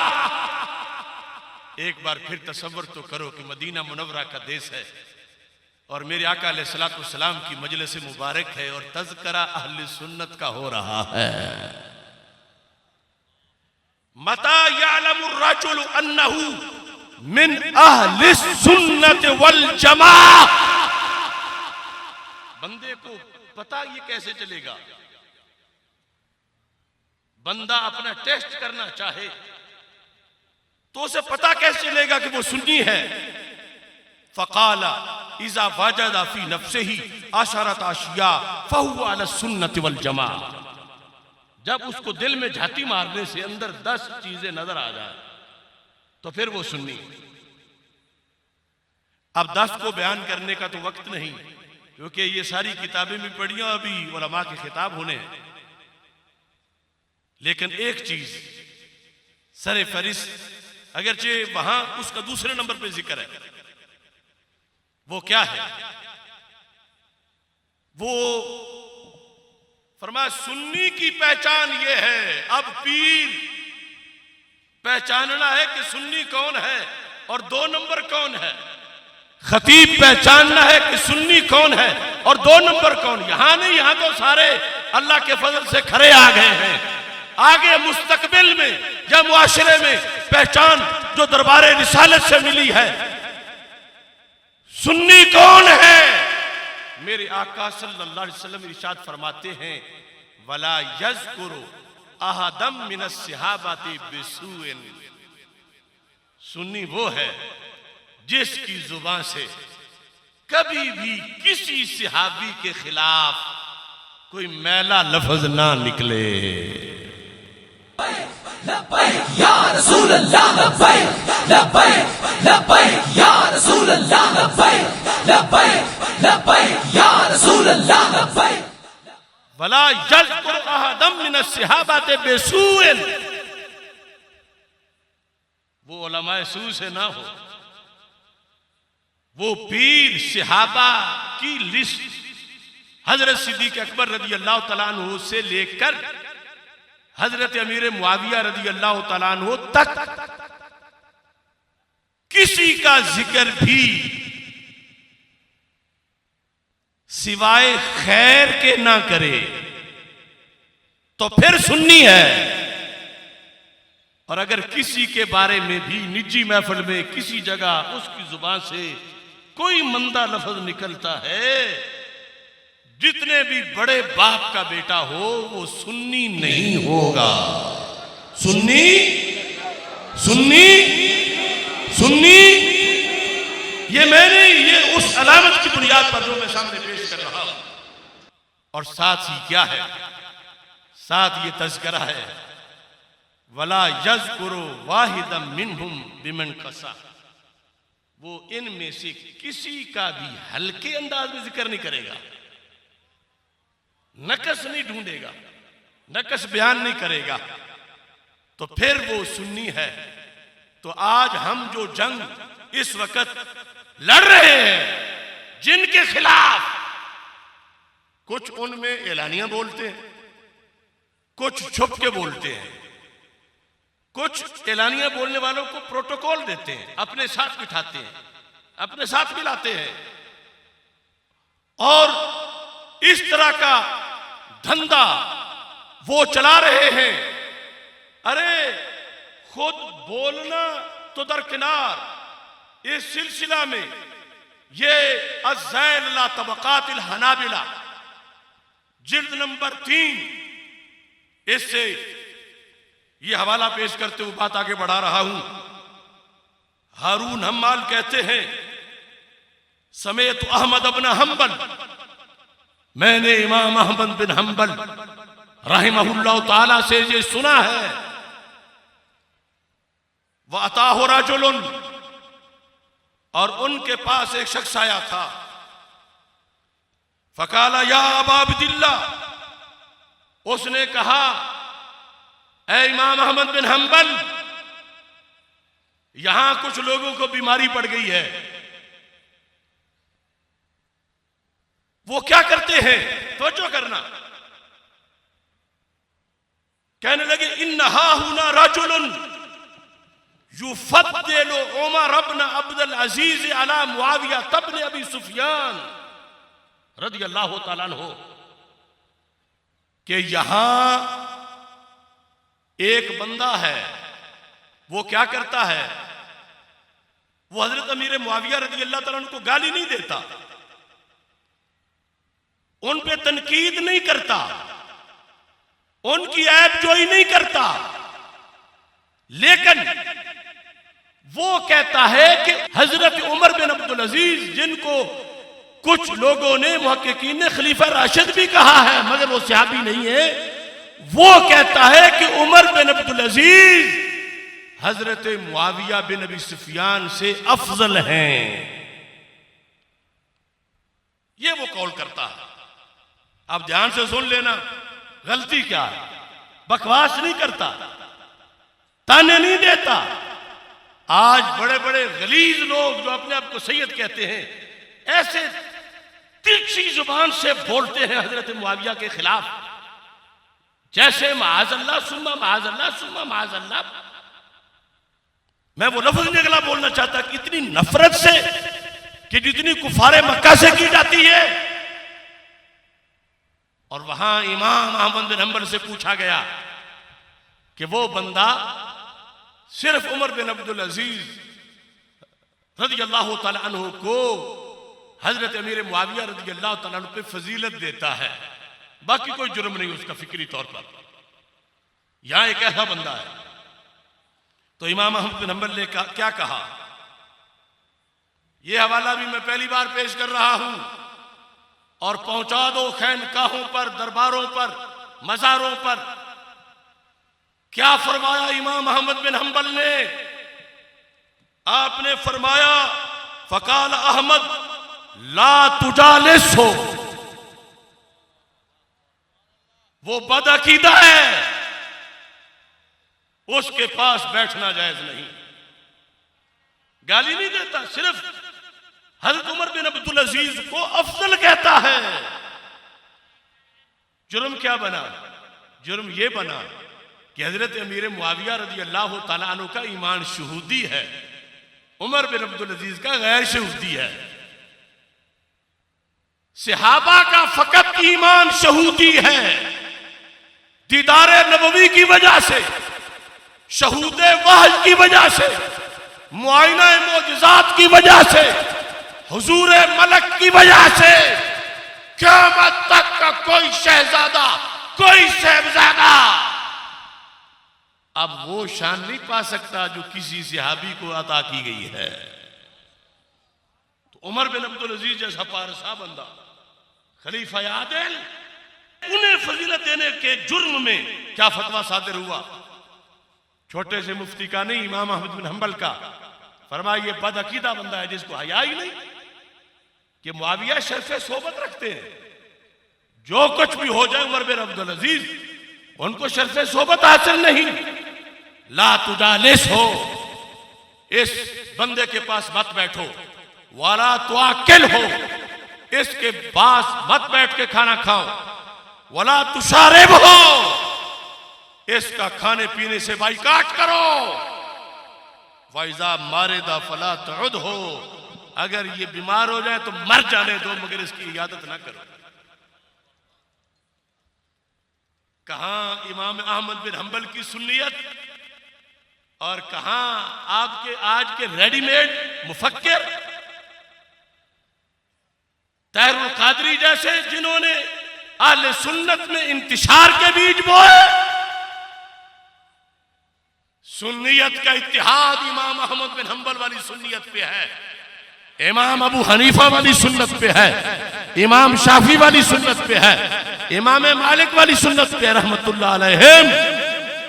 S1: एक बार फिर तसव्वुर तो करो कि मदीना मुनव्वरा का देश है और मेरे आका अलैहिस्सलातु वस्सलाम की मजलिस मुबारक है और तज़किरा अहले सुन्नत का हो रहा है। मता यअलमु रजुलु अन्नहु मिन अहले सुन्नत वल जमाअह। बंदे को पता ये कैसे चलेगा? बंदा अपना टेस्ट करना चाहे तो उसे पता कैसे चलेगा कि वो सुन्नी है? फ़क़ाला इज़ा वजदा फ़ी नफ्सिही अशरत अशिया फ़हुवा अला सुन्नति वल जमाअह। जब उसको दिल में झाती मारने से अंदर 10 चीजें नजर आ जाए तो फिर वो सुन्नी। अब 10 को बयान करने का तो वक्त नहीं, क्योंकि ये सारी किताबें भी पढ़ी और अभी उलमा के खिताब होने हैं। लेकिन एक चीज सरे फरिस्त, अगरचे वहां उसका दूसरे नंबर पे जिक्र है, वो क्या है? वो फरमाया सुन्नी की पहचान ये है। अब पीर पहचानना है कि सुन्नी कौन है और 2 नंबर कौन है। खतीब पहचानना है कि सुन्नी कौन है और 2 नंबर कौन। यहां नहीं, यहां तो सारे अल्लाह के फजल से खरे आ गए हैं। आगे मुस्तकबिल में या मुआशरे में पहचान जो दरबारे रिसालत से मिली है, सुन्नी कौन है? मेरे आका सल्लल्लाहु अलैहि वसल्लम इरशाद फरमाते हैं वला यज़कुरु अहदम मिनस सहाबाति बिसूइन। सुन्नी वो है जिसकी जुबान से कभी भी किसी सहाबी के खिलाफ कोई मैला लफ्ज ना निकले।
S2: लब्बैक या रसूल अल्लाह, लब्बैक लब्बैक लब्बैक या रसूल अल्लाह, लब्बैक लब्बैक लब्बैक या रसूल अल्लाह, लब्बैक।
S1: वला यज़कुरु अहदम मिनस सहाबाति बिसूइन। वो उलमाए सू से ना हो, वो पीर सहाबा की लिस्ट हजरत सिद्दीक अकबर रदी अल्लाह तआला अन्हु से लेकर हजरत अमीर मुआविया रदी अल्लाह तआला अन्हु तक किसी का जिक्र भी सिवाय खैर के ना करे तो फिर सुन्नी है। और अगर किसी के बारे में भी निजी महफिल में किसी जगह उसकी जुबान से कोई मंदा लफ्ज निकलता है, जितने भी बड़े बाप का बेटा हो वो सुन्नी नहीं होगा। सुन्नी सुन्नी सुन्नी ये उस अलामत की बुनियाद पर जो मैं सामने पेश कर रहा हूं। और साथ ही क्या है, साथ ये तज़किरा है, वला यज़कुरु वाहिदम मिनहुम बिमन कसा, वो इनमें से किसी का भी हल्के अंदाज में जिक्र नहीं करेगा, नकस नहीं ढूंढेगा, नकस बयान नहीं करेगा, तो फिर वो सुन्नी है। तो आज हम जो जंग इस वक्त लड़ रहे हैं, जिनके खिलाफ कुछ उनमें एलानियां बोलते हैं, कुछ छुप के बोलते हैं, कुछ एलानियां बोलने वालों को प्रोटोकॉल देते हैं, अपने साथ बिठाते हैं, अपने साथ मिलाते हैं, और इस तरह का धंधा वो चला रहे हैं। अरे खुद बोलना तो दरकिनार, इस सिलसिला में ये अज़्ज़ैल ला तबक़ातिल हनाबिला जिल्द नंबर 3, इससे ये हवाला पेश करते हुए बात आगे बढ़ा रहा हूं। हारून हम्माल कहते हैं, समेत अहमद इब्न हंबल, मैंने इमाम अहमद बिन हंबल रहमहुल्लाह ताला से ये सुना है, वह अताहु रजुलन, और उनके पास एक शख्स आया था, फकाला या अबा अब्दिल्लाह, उसने कहा, ऐ इमाम अहमद बिन हंबल, यहां कुछ लोगों को बीमारी पड़ गई है। वो क्या करते हैं, तवज्जो करना, कहने लगे, इन्नहा हुना रजुलन युफद्दिलु उमर इब्न अब्दुल अजीज अला मुआविया इब्न अबी सुफियान रदियल्लाहु ताला अन्हु, कि यहां एक बंदा है, वो क्या करता है, वो हजरत अमीर मुआविया रदियल्लाहु ताला अन्हु को गाली नहीं देता, उन पे तनकीद नहीं करता, उनकी ऐब जोई नहीं करता, लेकिन वो कहता है कि हजरत उमर बिन अब्दुल अजीज, जिनको कुछ लोगों ने मुहक्किकीन ने खलीफा राशिद भी कहा है, मगर वो सहाबी नहीं है, वो कहता है कि उमर बिन अब्दुल अजीज हजरत मुआविया बिन अबी सुफियान से अफजल हैं। ये वो कौल करता है। आप ध्यान से सुन लेना, गलती क्या है, बकवास नहीं करता, ताने नहीं देता। आज बड़े बड़े गलीज लोग जो अपने आप को सैयद कहते हैं, ऐसे तिरछी जुबान से बोलते हैं हजरत मुआविया के खिलाफ, जैसे माअज़ल्लाह सुम्मा माअज़ल्लाह सुम्मा माअज़ल्लाह। मैं वो लफ्ज नहीं अगला बोलना चाहता कि इतनी नफरत से कि जितनी कुफारे मक्का से की जाती है। और वहां इमाम अहमद बिन हंबल से पूछा गया कि वो बंदा सिर्फ उमर बिन अब्दुल अजीज रज़ियल्लाहु ताला अन्हु को हजरत अमीर मुआविया रज़ियल्लाहु ताला अन्हु पे फजीलत देता है, बाकी कोई जुर्म नहीं उसका फिक्री तौर पर। यहां एक ऐसा बंदा है। तो इमाम अहमद बिन हंबल ने क्या कहा, यह हवाला भी मैं पहली बार पेश कर रहा हूं, और पहुंचा दो खैनकाहों पर, दरबारों पर, मज़ारों पर। क्या फरमाया इमाम अहमद बिन हंबल ने, आपने फरमाया, फकाल अहमद ला तुजालिसहु, वो बदअकीदा है, उसके पास बैठना जायज नहीं। गाली नहीं देता, सिर्फ हजरत उमर बिन अब्दुल अजीज को अफजल कहता है। जुर्म क्या बना, जुर्म यह बना कि हजरत अमीर मुआविया रज़ियल्लाहु ताला अन्हु का ईमान शुहूदी है, उमर बिन अब्दुल अजीज का गैर शहूदी है। सहाबा का फकत ईमान शहूदी है, दीदारे नबवी की वजह से, शहूदे वहय की वजह से, मुआयना मोजज़ात की वजह से, हुजूर मलक की वजह से क़यामत तक का कोई शहजादा, कोई साहबजादा अब वो शान नहीं पा सकता जो किसी सहाबी को अता की गई है। तो उमर बिन अब्दुल अजीज जैसा पारसा बंदा, खलीफा आदिल, उन्हें फजीलत देने के जुर्म में क्या फतवा सादिर हुआ? छोटे से मुफ्ती का नहीं, इमाम अहमद बिन हंबल का। फरमाया ये बदअकीदा बंदा है जिसको हया ही नहीं कि मुआविया शर्फ़े सोबत रखते हैं। जो कुछ भी हो जाए उमर बिन अब्दुल अजीज, उनको शर्फ़े सोबत हासिल नहीं। ला तुजालिस हो, इस बंदे के पास मत बैठो। वाला तुआकिल हो, इसके पास मत बैठ के खाना खाओ। वला तुशारिब हो, इसका खाने पीने से बाइकाट करो। वाइजा मारेदा फला तुद हो, अगर ये बीमार हो जाए तो मर जाने दो, मगर इसकी इयादत ना करो। कहां इमाम अहमद बिन हंबल की सुन्नियत और कहां आपके आज के रेडीमेड मुफक्किर तहरुल कादरी जैसे, जिन्होंने अहले सुन्नत में इंतिशार के बीज बोए। सुन्नियत का इत्तिहाद इमाम अहमद बिन हंबल वाली सुन्नियत पे है, इमाम अबू हनीफा वाली सुन्नत पे है, इमाम शाफी वाली सुन्नत पे है, इमाम मालिक वाली सुन्नत पे रहमतुल्लाह अलैहिम,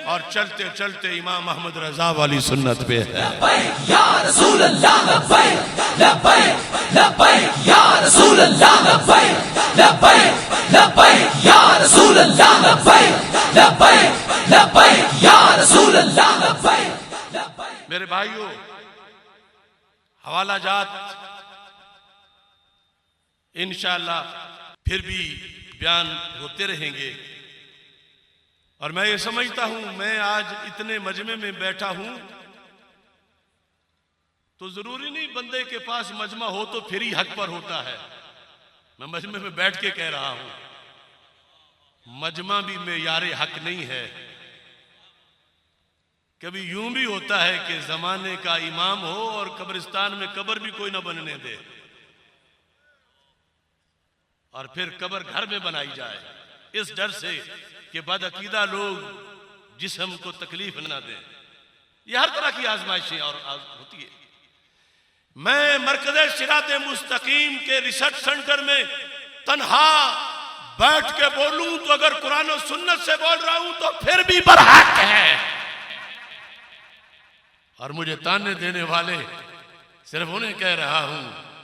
S1: और चलते चलते इमाम अहमद रजा वाली सुन्नत पे है।
S2: लब्बैक या रसूल अल्लाह, लब्बैक लब्बैक लब्बैक या रसूल अल्लाह, लब्बैक लब्बैक लब्बैक या रसूल अल्लाह, लब्बैक लब्बैक लब्बैक या रसूल अल्लाह, लब्बैक लब्बैक।
S1: मेरे भाइयों, हवाला जात इंशाअल्लाह फिर भी बयान होते रहेंगे। और मैं ये समझता हूं, मैं आज इतने मजमे में बैठा हूं तो जरूरी नहीं बंदे के पास मजमा हो तो फिर ही हक पर होता है। मैं मजमे में बैठ के कह रहा हूं, मजमा भी मेयारे हक नहीं है। कभी यूं भी होता है कि जमाने का इमाम हो और कब्रिस्तान में कब्र भी कोई ना बनने दे, और फिर कब्र घर में बनाई जाए, इस डर से कि बदअकीदा लोग जिस्म को तकलीफ ना दें। यह हर तरह की आजमाइशें और होती है। मैं मरकज़ सिरात मुस्तकीम के रिसर्च सेंटर में तन्हा बैठ के बोलूं तो अगर कुरान और सुन्नत से बोल रहा हूं तो फिर भी बरहक है। और मुझे ताने देने वाले सिर्फ उन्हें कह रहा हूं,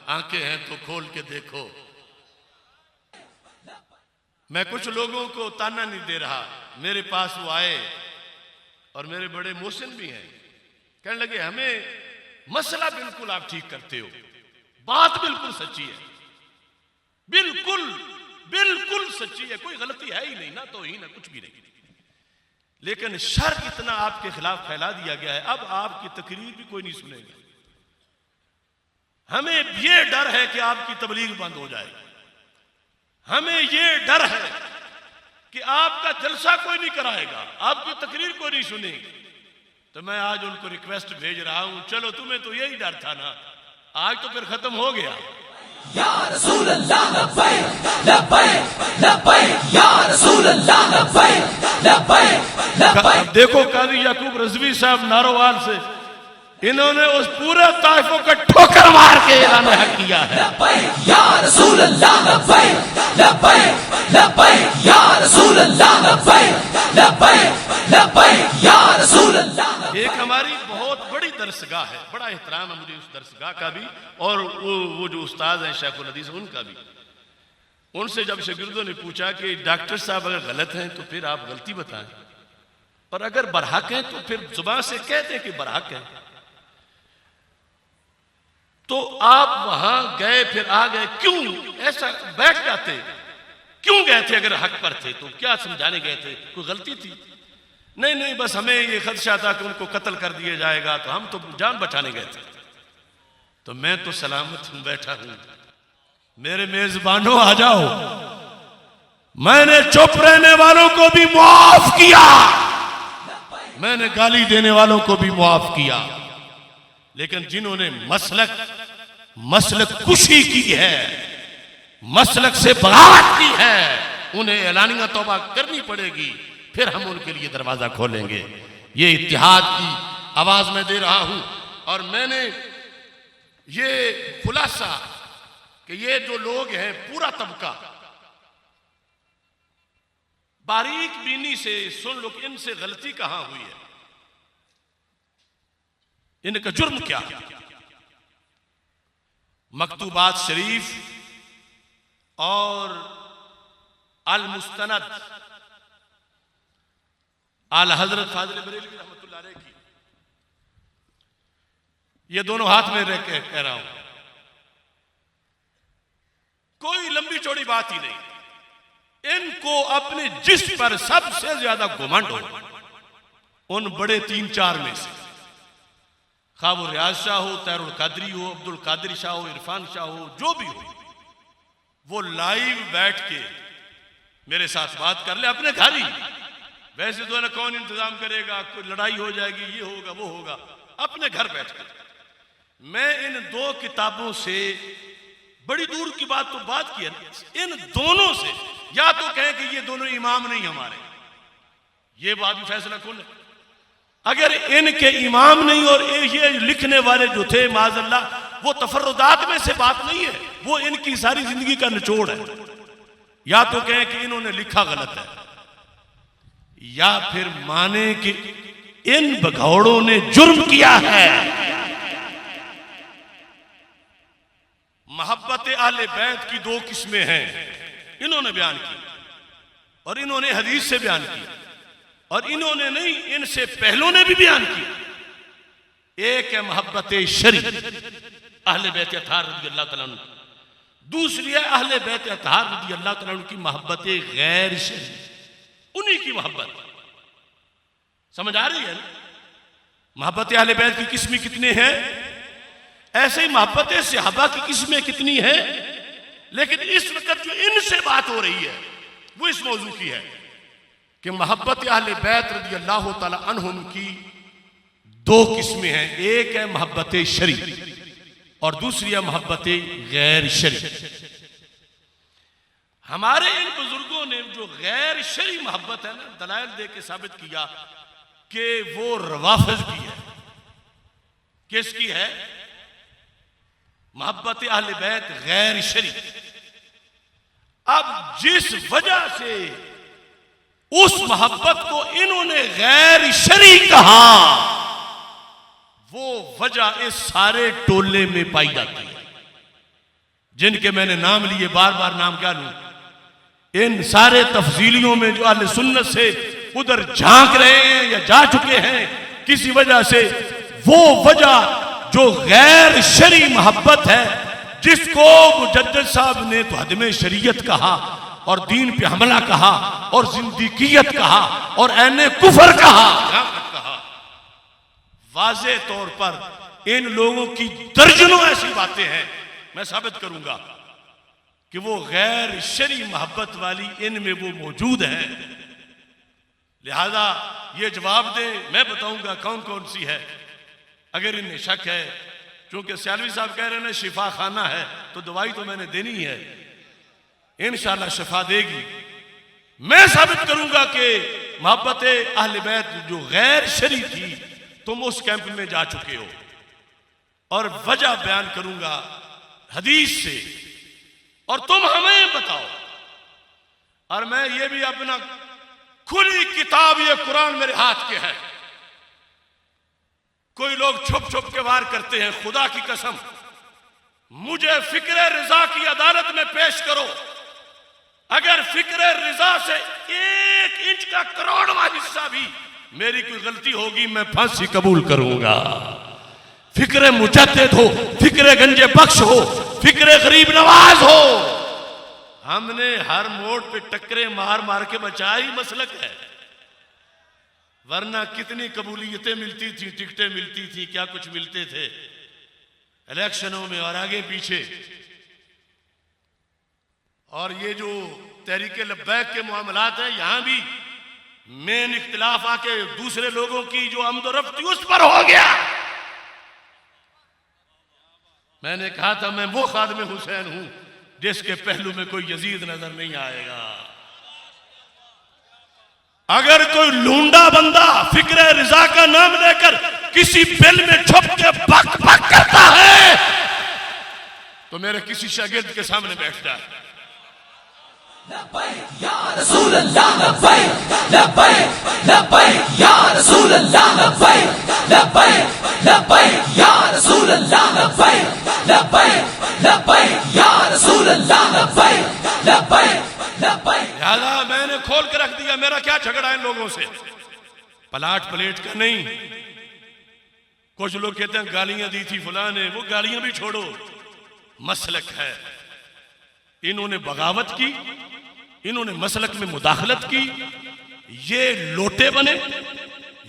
S1: आंखें हैं तो खोल के देखो। मैं कुछ लोगों को ताना नहीं दे रहा। मेरे पास वो आए और मेरे बड़े मोहसिन भी हैं, कहने लगे हमें मसला बिल्कुल आप ठीक करते हो, बात बिल्कुल सच्ची है, बिल्कुल बिल्कुल सच्ची है, कोई गलती है ही नहीं, ना तो ही ना कुछ भी नहीं, लेकिन शर इतना आपके खिलाफ फैला दिया गया है, अब आपकी तकरीर भी कोई नहीं सुनेगा। हमें यह डर है कि आपकी तबलीग बंद हो जाएगी, हमें यह डर है कि आपका जलसा कोई नहीं कराएगा, आपकी तकरीर कोई नहीं सुनेगी। तो मैं आज उनको रिक्वेस्ट भेज रहा हूं, चलो तुम्हें तो यही डर था ना, आज तो फिर खत्म हो गया।
S2: या रसूल अल्लाह, लब्बैक लब्बैक लब्बैक या रसूल अल्लाह, लब्बैक लब्बैक लब्बैक।
S1: देखो काजी याकूब रज़वी साहब नारोवाल से, इन्होंने उस पूरे ताइफों को ठोकर मार के ऐलान हक किया है।
S2: लब्बैक या रसूल अल्लाह, लब्बैक लब्बैक लब्बैक या रसूल अल्लाह, लब्बैक लब्बैक लब्बैक या रसूल अल्लाह।
S1: एक हमारी बहुत बड़ी दरसगाह है, बड़ा एहतराम है मुझे उस दरसगाह का भी, और वो जो उस्ताद हैं शेखुल हदीस उनका भी। उनसे जब शागिर्दों ने पूछा कि डॉक्टर साहब अगर गलत हैं तो फिर आप गलती बताएं, और अगर बरहक हैं तो फिर जुबान से कह दें कि बरहक हैं। तो आप वहां गए फिर आ गए, क्यों ऐसा बैठ जाते, क्यों गए थे? अगर हक पर थे तो क्या समझाने गए थे? कोई गलती थी? नहीं नहीं, बस हमें ये खदशा था कि उनको कत्ल कर दिया जाएगा, तो हम तो जान बचाने गए थे। तो मैं तो सलामत हूं, बैठा हूं। मेरे मेजबानों आ जाओ। मैंने चुप रहने वालों को भी माफ किया, मैंने गाली देने वालों को भी माफ किया, लेकिन जिन्होंने मसलक कुशी की है, मसलक से बगावत की है, उन्हें एलानिया तौबा करनी पड़ेगी, फिर हम उनके लिए दरवाजा खोलेंगे। ये इत्तिहाद की आवाज मैं दे रहा हूं। और मैंने ये खुलासा कि ये जो लोग हैं, पूरा तबका बारीक बीनी से सुन लो कि इनसे गलती कहां हुई है, इनका जुर्म क्या है। मकतूबात शरीफ और अल मुस्तनद आला हजरत फाजिल बरेलवी रहमतुल्लाह अलैह की, ये दोनों हाथ में रह के कह रहा हूं, कोई लंबी चौड़ी बात ही नहीं। इनको अपने जिस्म पर सबसे ज्यादा घुमंड हो, उन बड़े 3-4 में से, खा वो रियाज शाह हो, तैरुल कादरी हो, अब्दुल कादिर शाह हो, इरफान शाह हो, जो भी हो, वो लाइव बैठ के मेरे साथ बात कर ले अपने घर ही। वैसे तो ना कौन इंतजाम करेगा, कोई लड़ाई हो जाएगी, ये होगा वो होगा, अपने घर बैठ के। मैं इन 2 किताबों से, बड़ी दूर की बात तो बात की है, इन दोनों से, या तो कहें कि ये दोनों इमाम नहीं हमारे, ये बात भी फैसला कौन है। अगर इनके इमाम नहीं और ये लिखने वाले जो थे माज़अल्लाह, वो तफर्रुदात में से बात नहीं है, वो इनकी सारी जिंदगी का निचोड़ है। या तो कहें कि इन्होंने लिखा गलत है, या फिर माने कि इन भगौड़ों ने जुर्म किया है। मोहब्बत अहले बैत की 2 किस्में हैं, इन्होंने बयान की और इन्होंने हदीस से बयान की, और इन्होंने नहीं, इनसे पहलों ने भी बयान किया। एक है मोहब्बत शरी अहले बैत अतहार रज़ी अल्लाह तआला अन्हु, दूसरी है अहले बैत अतहार रज़ी अल्लाह तआला अन्हु की मोहब्बत गैर शरी, उन्हीं की मोहब्बत। समझ आ रही है ना? मोहब्बत अहले बैत की किस्में कितने हैं, ऐसे ही मोहब्बत सहाबा की किस्में कितनी है। लेकिन इस वक्त जो इनसे बात हो रही है वो इस मौजू की है कि मोहब्बत अहले बैत रज़ी अल्लाह तआला अन्हुम की 2 किस्में हैं, एक है मोहब्बत शरी और दूसरी है मोहब्बत गैर शरी। हमारे इन बुजुर्गों ने जो गैर शरी मोहब्बत है ना, दलाइल दे के साबित किया कि वो रवाफिज की है। किसकी है? मोहब्बत अहले बैत गैर शरी। अब जिस वजह से उस मोहब्बत को इन्होंने गैर शरी कहा, वो वजह इस सारे टोले में पाई जाती है, जिनके मैंने नाम लिए, बार बार नाम क्या लूं। इन सारे तफसीलियों में जो अहले सुन्नत से उधर झांक रहे हैं या जा चुके हैं किसी वजह से, वो वजह जो गैर शरी मोहब्बत है, जिसको मुजद्दिद साहब ने तो हदमे शरीयत कहा और दीन पे हमला कहा और जिंदगियत कहा और ऐने कुफर कहा, वाज़े तौर पर इन लोगों की दर्जनों ऐसी बातें हैं, मैं साबित करूंगा कि वो गैर शरी मोहब्बत वाली इनमें वो मौजूद है। लिहाजा ये जवाब दे, मैं बताऊंगा कौन कौन सी है। अगर इन्हें शक है, क्योंकि सियालवी साहब कह रहे हैं शिफा खाना है, तो दवाई तो मैंने देनी है, इंशाअल्लाह शिफा देगी। मैं साबित करूंगा कि मोहब्बत अहले बैत जो गैर शरी थी, तुम उस कैंप में जा चुके हो, और वजह बयान करूंगा हदीस से, और तुम हमें बताओ। और मैं ये भी अपना खुली किताब, ये कुरान मेरे हाथ के है। कोई लोग छुप छुप के वार करते हैं, खुदा की कसम मुझे फिक्र रिजा की अदालत में पेश करो, अगर फिक्र रिजा से 1 इंच का करोड़वां हिस्सा भी मेरी कोई गलती होगी, मैं फांसी कबूल करूंगा। फिक्र मुजद्दिद हो, फिक्र गंजे बख्श हो, फिक्र गरीब नवाज हो, हमने हर मोड़ पे टक्करे मार मार के बचाया ही मसलक है। वरना कितनी कबूलियतें मिलती थी, टिकटें मिलती थी, क्या कुछ मिलते थे। इलेक्शनों में और आगे पीछे। और ये जो तहरीके लब्बैक के मामलात हैं, यहां भी मेन इख्तिलाफ आके दूसरे लोगों की जो आमदोरफ्ती उस पर हो गया। मैंने कहा था मैं वो खादिम हुसैन हूं जिसके पहलू में कोई यजीद नजर नहीं आएगा। अगर कोई लूंडा बंदा फिक्र रिजा का नाम लेकर किसी बिल में छुप के बक बक करता है तो मेरे किसी शागिर्द के सामने बैठ जाए।
S2: लब्बैक या रसूल अल्लाह, लब्बैक लब्बैक लब्बैक या रसूल अल्लाह, लब्बैक लब्बैक लब्बैक या रसूल अल्लाह, लब्बैक लब्बैक लब्बैक या रसूल अल्लाह, लब्बैक लब्बैक लब्बैक।
S1: लिहाजा मैंने खोल के रख दिया, मेरा क्या झगड़ा है इन लोगों से, पलाट प्लेट का नहीं। कुछ लोग कहते हैं गालियां दी थी फलां ने, वो गालियां भी छोड़ो, मसलक है। इन्होंने बगावत की, इन्होंने मसलक में मुदाखलत की, ये लोटे बने,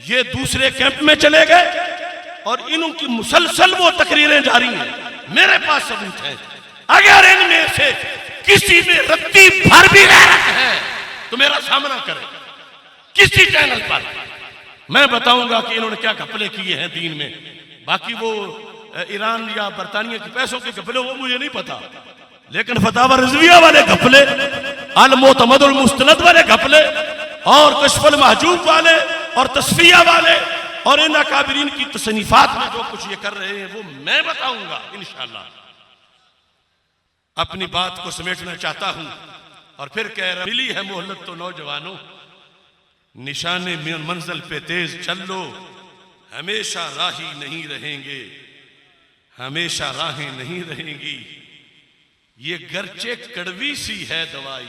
S1: ये दूसरे कैंप में चले गए और इनकी मुसलसल वो तकरीरें जारी हैं। मेरे पास सबूत है। अगर इनमें से किसी में रत्ती भर भी गैरत है तो मेरा सामना करे किसी चैनल पर, मैं बताऊंगा कि इन्होंने क्या घपले किए हैं दीन में। बाकी वो ईरान या बरतानिया के पैसों के घपले वो मुझे नहीं पता, लेकिन फतावा रिजविया वाले घपले, अल मोतमदुल मुस्तनद वाले घपले और कश्फुल महजूब वाले और तस्फिया वाले और इन अकाबिरीन की तसनीफात में जो कुछ ये कर रहे हैं वो मैं बताऊंगा इंशाअल्लाह। अपनी बात को समेटना चाहता हूं और फिर कह रहा, मिली है मोहलत तो नौजवानों, निशाने मंजिल पे तेज चल लो, हमेशा राही नहीं रहेंगे, हमेशा राहें नहीं रहेंगी। ये गरचे कड़वी सी है दवाई,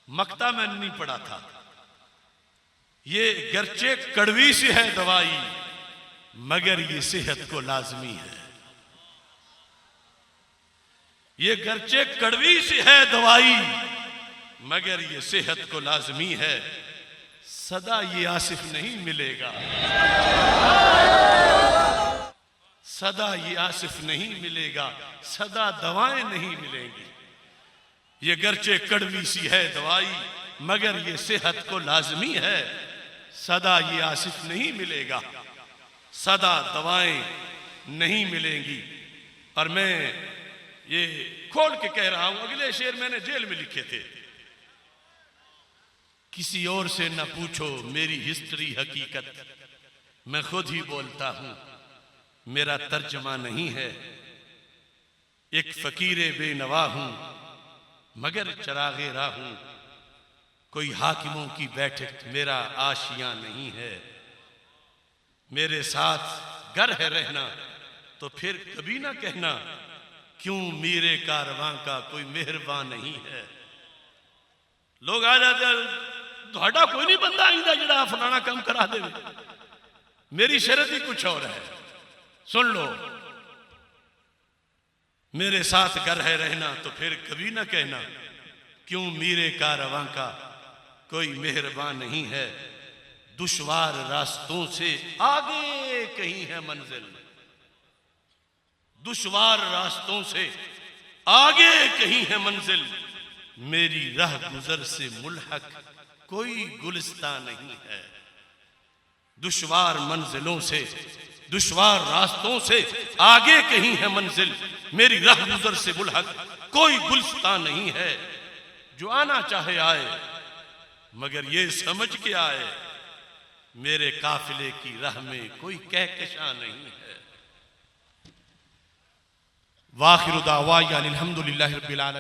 S1: मक्ता मैंने नहीं पढ़ा था, ये गरचे कड़वी सी है दवाई मगर ये सेहत को लाजमी है। ये गरचे कड़वी सी है दवाई मगर ये सेहत को लाजमी है। सदा ये आसिफ नहीं मिलेगा, सदा ये आसिफ नहीं मिलेगा, सदा दवाएं नहीं मिलेंगी। ये गरचे कड़वी सी है दवाई मगर ये सेहत को लाजमी है। सदा ये आसिफ नहीं मिलेगा, सदा दवाएं नहीं मिलेंगी। और मैं ये खोल के कह रहा हूं, अगले शेर मैंने जेल में लिखे थे, किसी और से न पूछो मेरी हिस्ट्री हकीकत, मैं खुद ही बोलता हूं, मेरा तर्जमा नहीं है। एक फकीरे बेनवा हूं मगर चरागे राह हूं, कोई हाकिमों की बैठक मेरा आशियां नहीं है। मेरे साथ गर है रहना तो फिर कभी ना कहना क्यों मेरे कारवां का कोई मेहरबान नहीं है। लोग आ जाते ਤੁਹਾਡਾ कोई नहीं बंदा आईंदा जिहड़ा फलाना काम करा दे, मेरी शर्त ही कुछ और है, सुन लो। मेरे साथ गर है रहना तो फिर कभी ना कहना क्यों मेरे कारवां का कोई मेहरबान नहीं है। दुश्वार रास्तों से आगे कहीं है मंजिल, दुश्वार रास्तों से आगे कहीं है मंजिल, मेरी राह गुजर से मुल्हक कोई गुलिस्तां नहीं है। दुश्वार मंजिलों से, दुश्वार रास्तों से आगे कहीं है मंजिल, मेरी राह गुजर से मुल्हक कोई गुलिस्तां नहीं है। जो आना चाहे आए मगर ये समझ के आए मेरे काफिले की राह में कोई कहकशां नहीं है। वाखिरु दावाया अनिल हम्दुलिल्लाहि रब्बिल आलमीन।